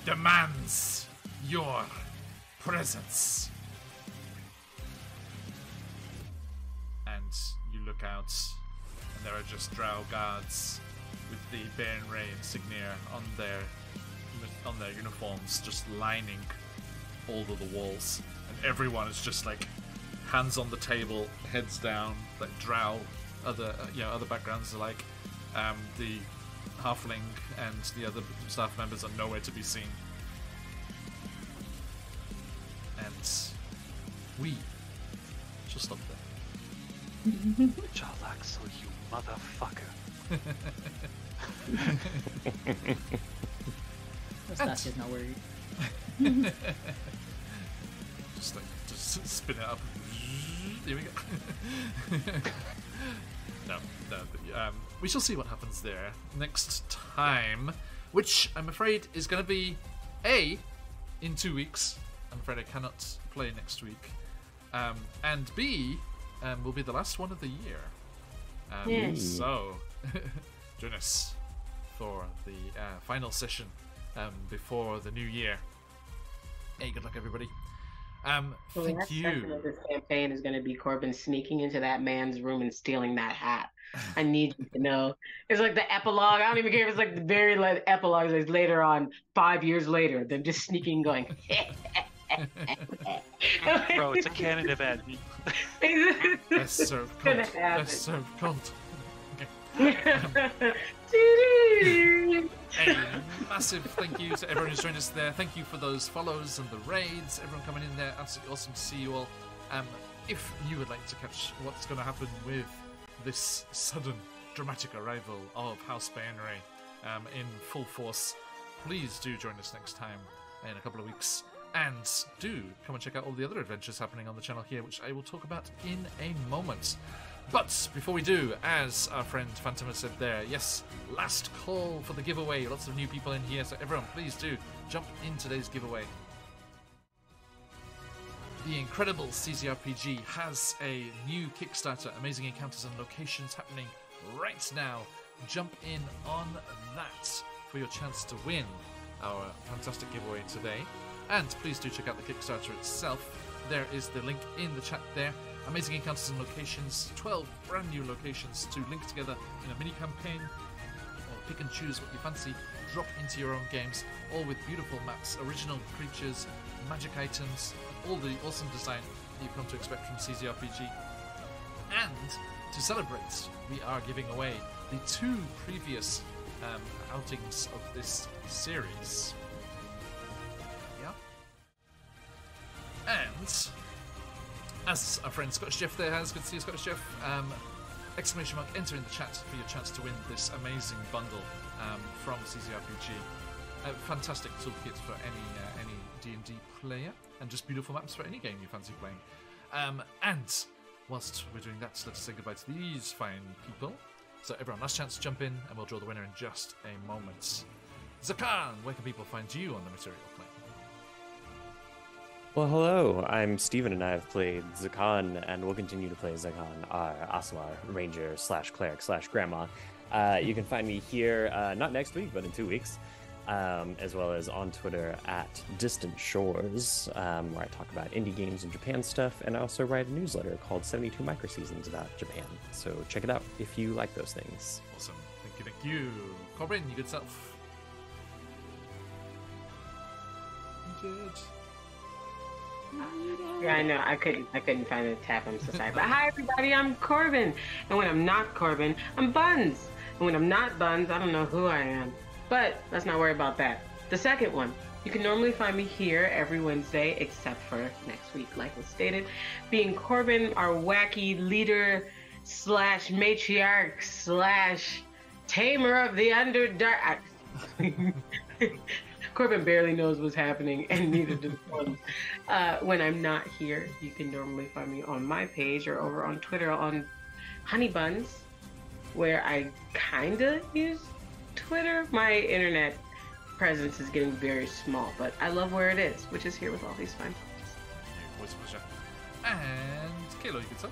demands your presence." And you look out, and there are just drow guards with the Beanray insignia on their uniforms, just lining all of the walls, and everyone is just like hands on the table, heads down, like drow. Other backgrounds are like the halfling and the other staff members are nowhere to be seen. And we shall stop there. Jalaxel, you motherfucker. Mustache not worried. Just spin it up. Here we go. No. We shall see what happens there next time, which I'm afraid is going to be in 2 weeks. I'm afraid I cannot play next week, and B, will be the last one of the year. So join us for the final session before the new year. Hey, good luck, everybody. Thank you. Section of this campaign is going to be Corbin sneaking into that man's room and stealing that hat. I need you to know. It's like the epilogue. I don't even care if it's like the very epilogue is later on, 5 years later, them just sneaking, going. Bro, it's a canon event. Best served cult. Best served cult. A massive thank you to everyone who's joined us there. Thank you for those follows and the raids. Everyone coming in there. Absolutely awesome to see you all. If you would like to catch what's going to happen with this sudden dramatic arrival of House Beanray in full force, please do join us next time in a couple of weeks. And do come and check out all the other adventures happening on the channel here, which I will talk about in a moment. But before we do, as our friend Phantom has said there, yes, last call for the giveaway. Lots of new people in here, so everyone, please do jump in today's giveaway. The incredible CZRPG has a new Kickstarter, Amazing Encounters and Locations, happening right now. Jump in on that for your chance to win our fantastic giveaway today. And please do check out the Kickstarter itself. There is the link in the chat there. Amazing Encounters and Locations, 12 brand new locations to link together in a mini campaign, or pick and choose what you fancy, drop into your own games, all with beautiful maps, original creatures, magic items, all the awesome design that you've come to expect from CZRPG. And to celebrate, we are giving away the 2 previous outings of this series. Yeah. And as our friend Scottish Jeff there has, good to see you, Scottish Jeff, exclamation mark, enter in the chat for your chance to win this amazing bundle from CZRPG. A fantastic toolkit for any D&D player, and just beautiful maps for any game you fancy playing. And whilst we're doing that, let's say goodbye to these fine people. So everyone, last chance to jump in, and we'll draw the winner in just a moment. Zakan, where can people find you on the material plane? Well, hello, I'm Steven, and I have played Zakan, and will continue to play Zakan, our Asmar ranger / cleric / grandma. You can find me here, not next week, but in 2 weeks, as well as on Twitter at Distant Shores, where I talk about indie games and Japan stuff, and I also write a newsletter called 72 Microseasons about Japan. So check it out if you like those things. Awesome. Thank you. Corbin, you good self. Good. Yeah, I know. I couldn't find the tab. I'm so sorry. But hi, everybody. I'm Corbin. And when I'm not Corbin, I'm Buns. And when I'm not Buns, I don't know who I am. But let's not worry about that. The second one. You can normally find me here every Wednesday, except for next week, like was stated. Being Corbin, our wacky leader / matriarch / tamer of the Underdark. Corbin barely knows what's happening, and neither does Buns. When I'm not here, you can normally find me on my page or over on Twitter on Honey Buns, where I kinda use Twitter. My internet presence is getting very small, but I love where it is, which is here with all these fine folks. Always a pleasure. And Kaylo, you can say.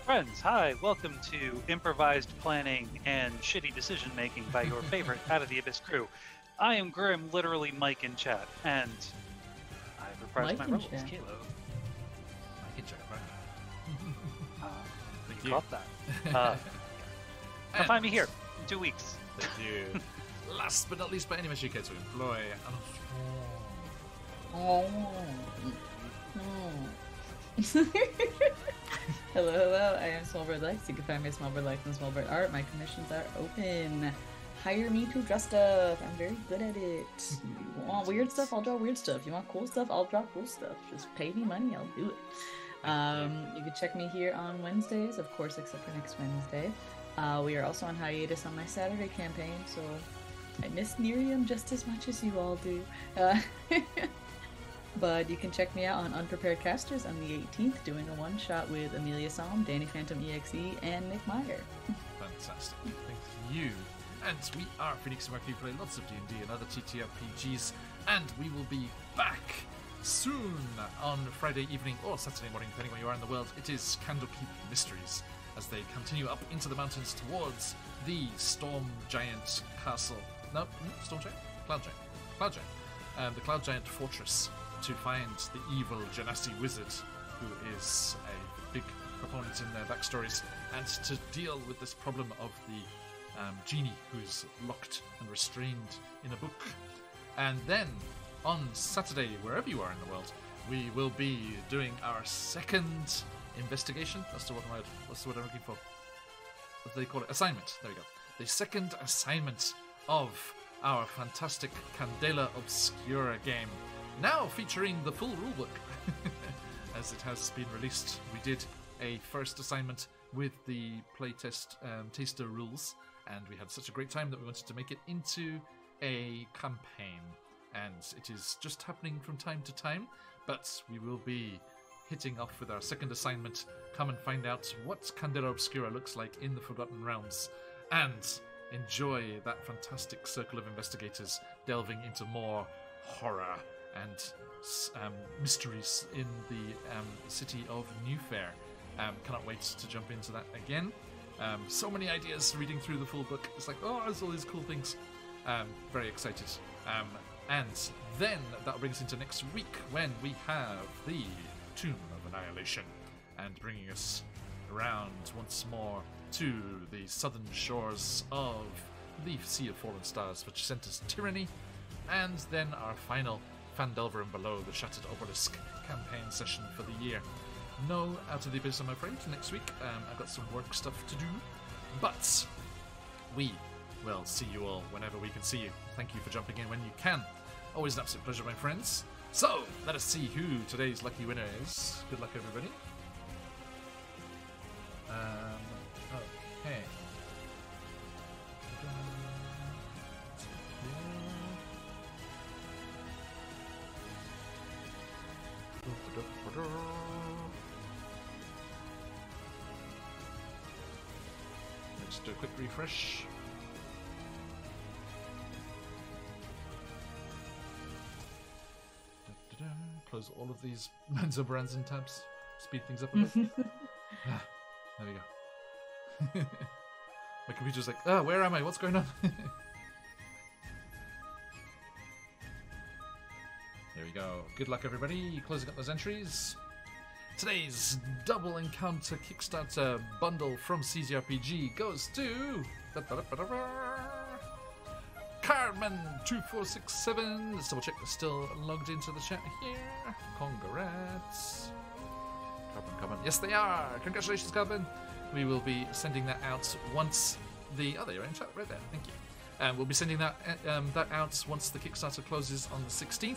Friends, hi, welcome to improvised planning and shitty decision making by your favorite Out of the Abyss crew. I am Grim, literally Mike in chat, and I reprised my role as Kaylo. Mike in chat, right? You caught that. Come find me here in 2 weeks. Thank you. Last but not least, by any measure you care to employ. Hello, I am Smallbird Lights. You can find me at Smallbird Lights and Smallbird Art. My commissions are open. Hire me to draw stuff. I'm very good at it. You want weird stuff, I'll draw weird stuff. You want cool stuff, I'll draw cool stuff. Just pay me money, I'll do it. You can check me here on Wednesdays, of course, except for next Wednesday. We are also on hiatus on my Saturday campaign, so I miss Nerium just as much as you all do. But you can check me out on Unprepared Casters on the 18th, doing a one-shot with Amelia Salm, Danny Phantom EXE, and Nick Meyer. Fantastic. Thank you. And we are Phoenix and we play lots of D&D and other TTRPGs, and we will be back soon on Friday evening or Saturday morning, depending where you are in the world. It is Candlekeep Mysteries, as they continue up into the mountains towards the Storm Giant Castle. No, Storm Giant? Cloud Giant. Cloud Giant. The Cloud Giant Fortress, to find the evil Genasi wizard, who is a big proponent in their backstories, and to deal with this problem of the genie who's locked and restrained in a book. And then on Saturday, wherever you are in the world, we will be doing our second investigation. That's the word I'm looking for. What do they call it? Assignment. There we go. The second assignment of our fantastic Candela Obscura game, now featuring the full rulebook. As it has been released, we did a first assignment with the playtest taster rules, and we had such a great time that we wanted to make it into a campaign. And it is just happening from time to time, but we will be hitting off with our second assignment. Come and find out what Candela Obscura looks like in the Forgotten Realms, and enjoy that fantastic circle of investigators delving into more horror and mysteries in the city of Newfair. Cannot wait to jump into that again. So many ideas reading through the full book. It's like, oh, there's all these cool things. Very excited. And then that brings us into next week, when we have the Tomb of Annihilation, and bringing us around once more to the southern shores of the Sea of Fallen Stars, which sent us Tyranny, and then our final Fandelver and Below, the Shattered Obelisk campaign session for the year. No Out of the Abyss, I'm afraid, next week. I've got some work stuff to do, but we will see you all whenever we can see you. Thank you for jumping in when you can. Always an absolute pleasure, my friends. So, let us see who today's lucky winner is. Good luck, everybody. Okay. Let's do a quick refresh. Close all of these Manzo brands and tabs. Speed things up a bit. There we go. My computer's like, where am I? What's going on? Here we go. Good luck, everybody. Closing up those entries. Today's double encounter Kickstarter bundle from CZRPG goes to Carmen2467. Let's double check they're still logged into the chat here. Congrats. Carbon. Yes, they are. Congratulations, Carbon. We will be sending that out once the... Oh, you're in chat right there. Thank you. We'll be sending that out once the Kickstarter closes on the 16th.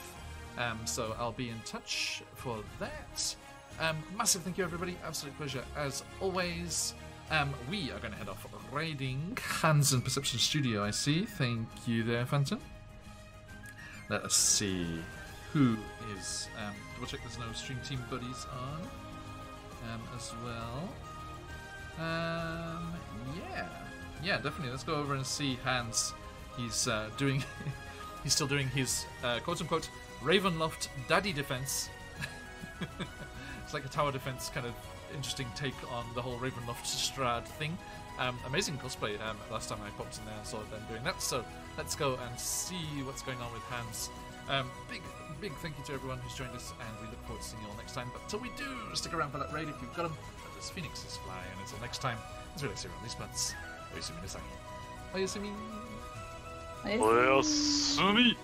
So I'll be in touch for that. Massive thank you, everybody. Absolute pleasure as always. We are going to head off raiding Hands and Perception Studio, I see. Thank you there, Phantom. Let us see who is... double check there's no Stream Team buddies on as well. Yeah, definitely. Let's go over and see Hans. He's doing... he's still doing his quote-unquote Ravenloft daddy defense. It's like a tower defense kind of interesting take on the whole Ravenloft Strad thing. Amazing cosplay. Last time I popped in there and saw them doing that. So let's go and see what's going on with Hans. Big thank you to everyone who's joined us, and we look forward to seeing you all next time. But till we do, stick around for that raid if you've got them. As phoenixes fly, and until next time, as we like to say around these months, Oyasumi Nasaki. Oyasumi. Oyasumi.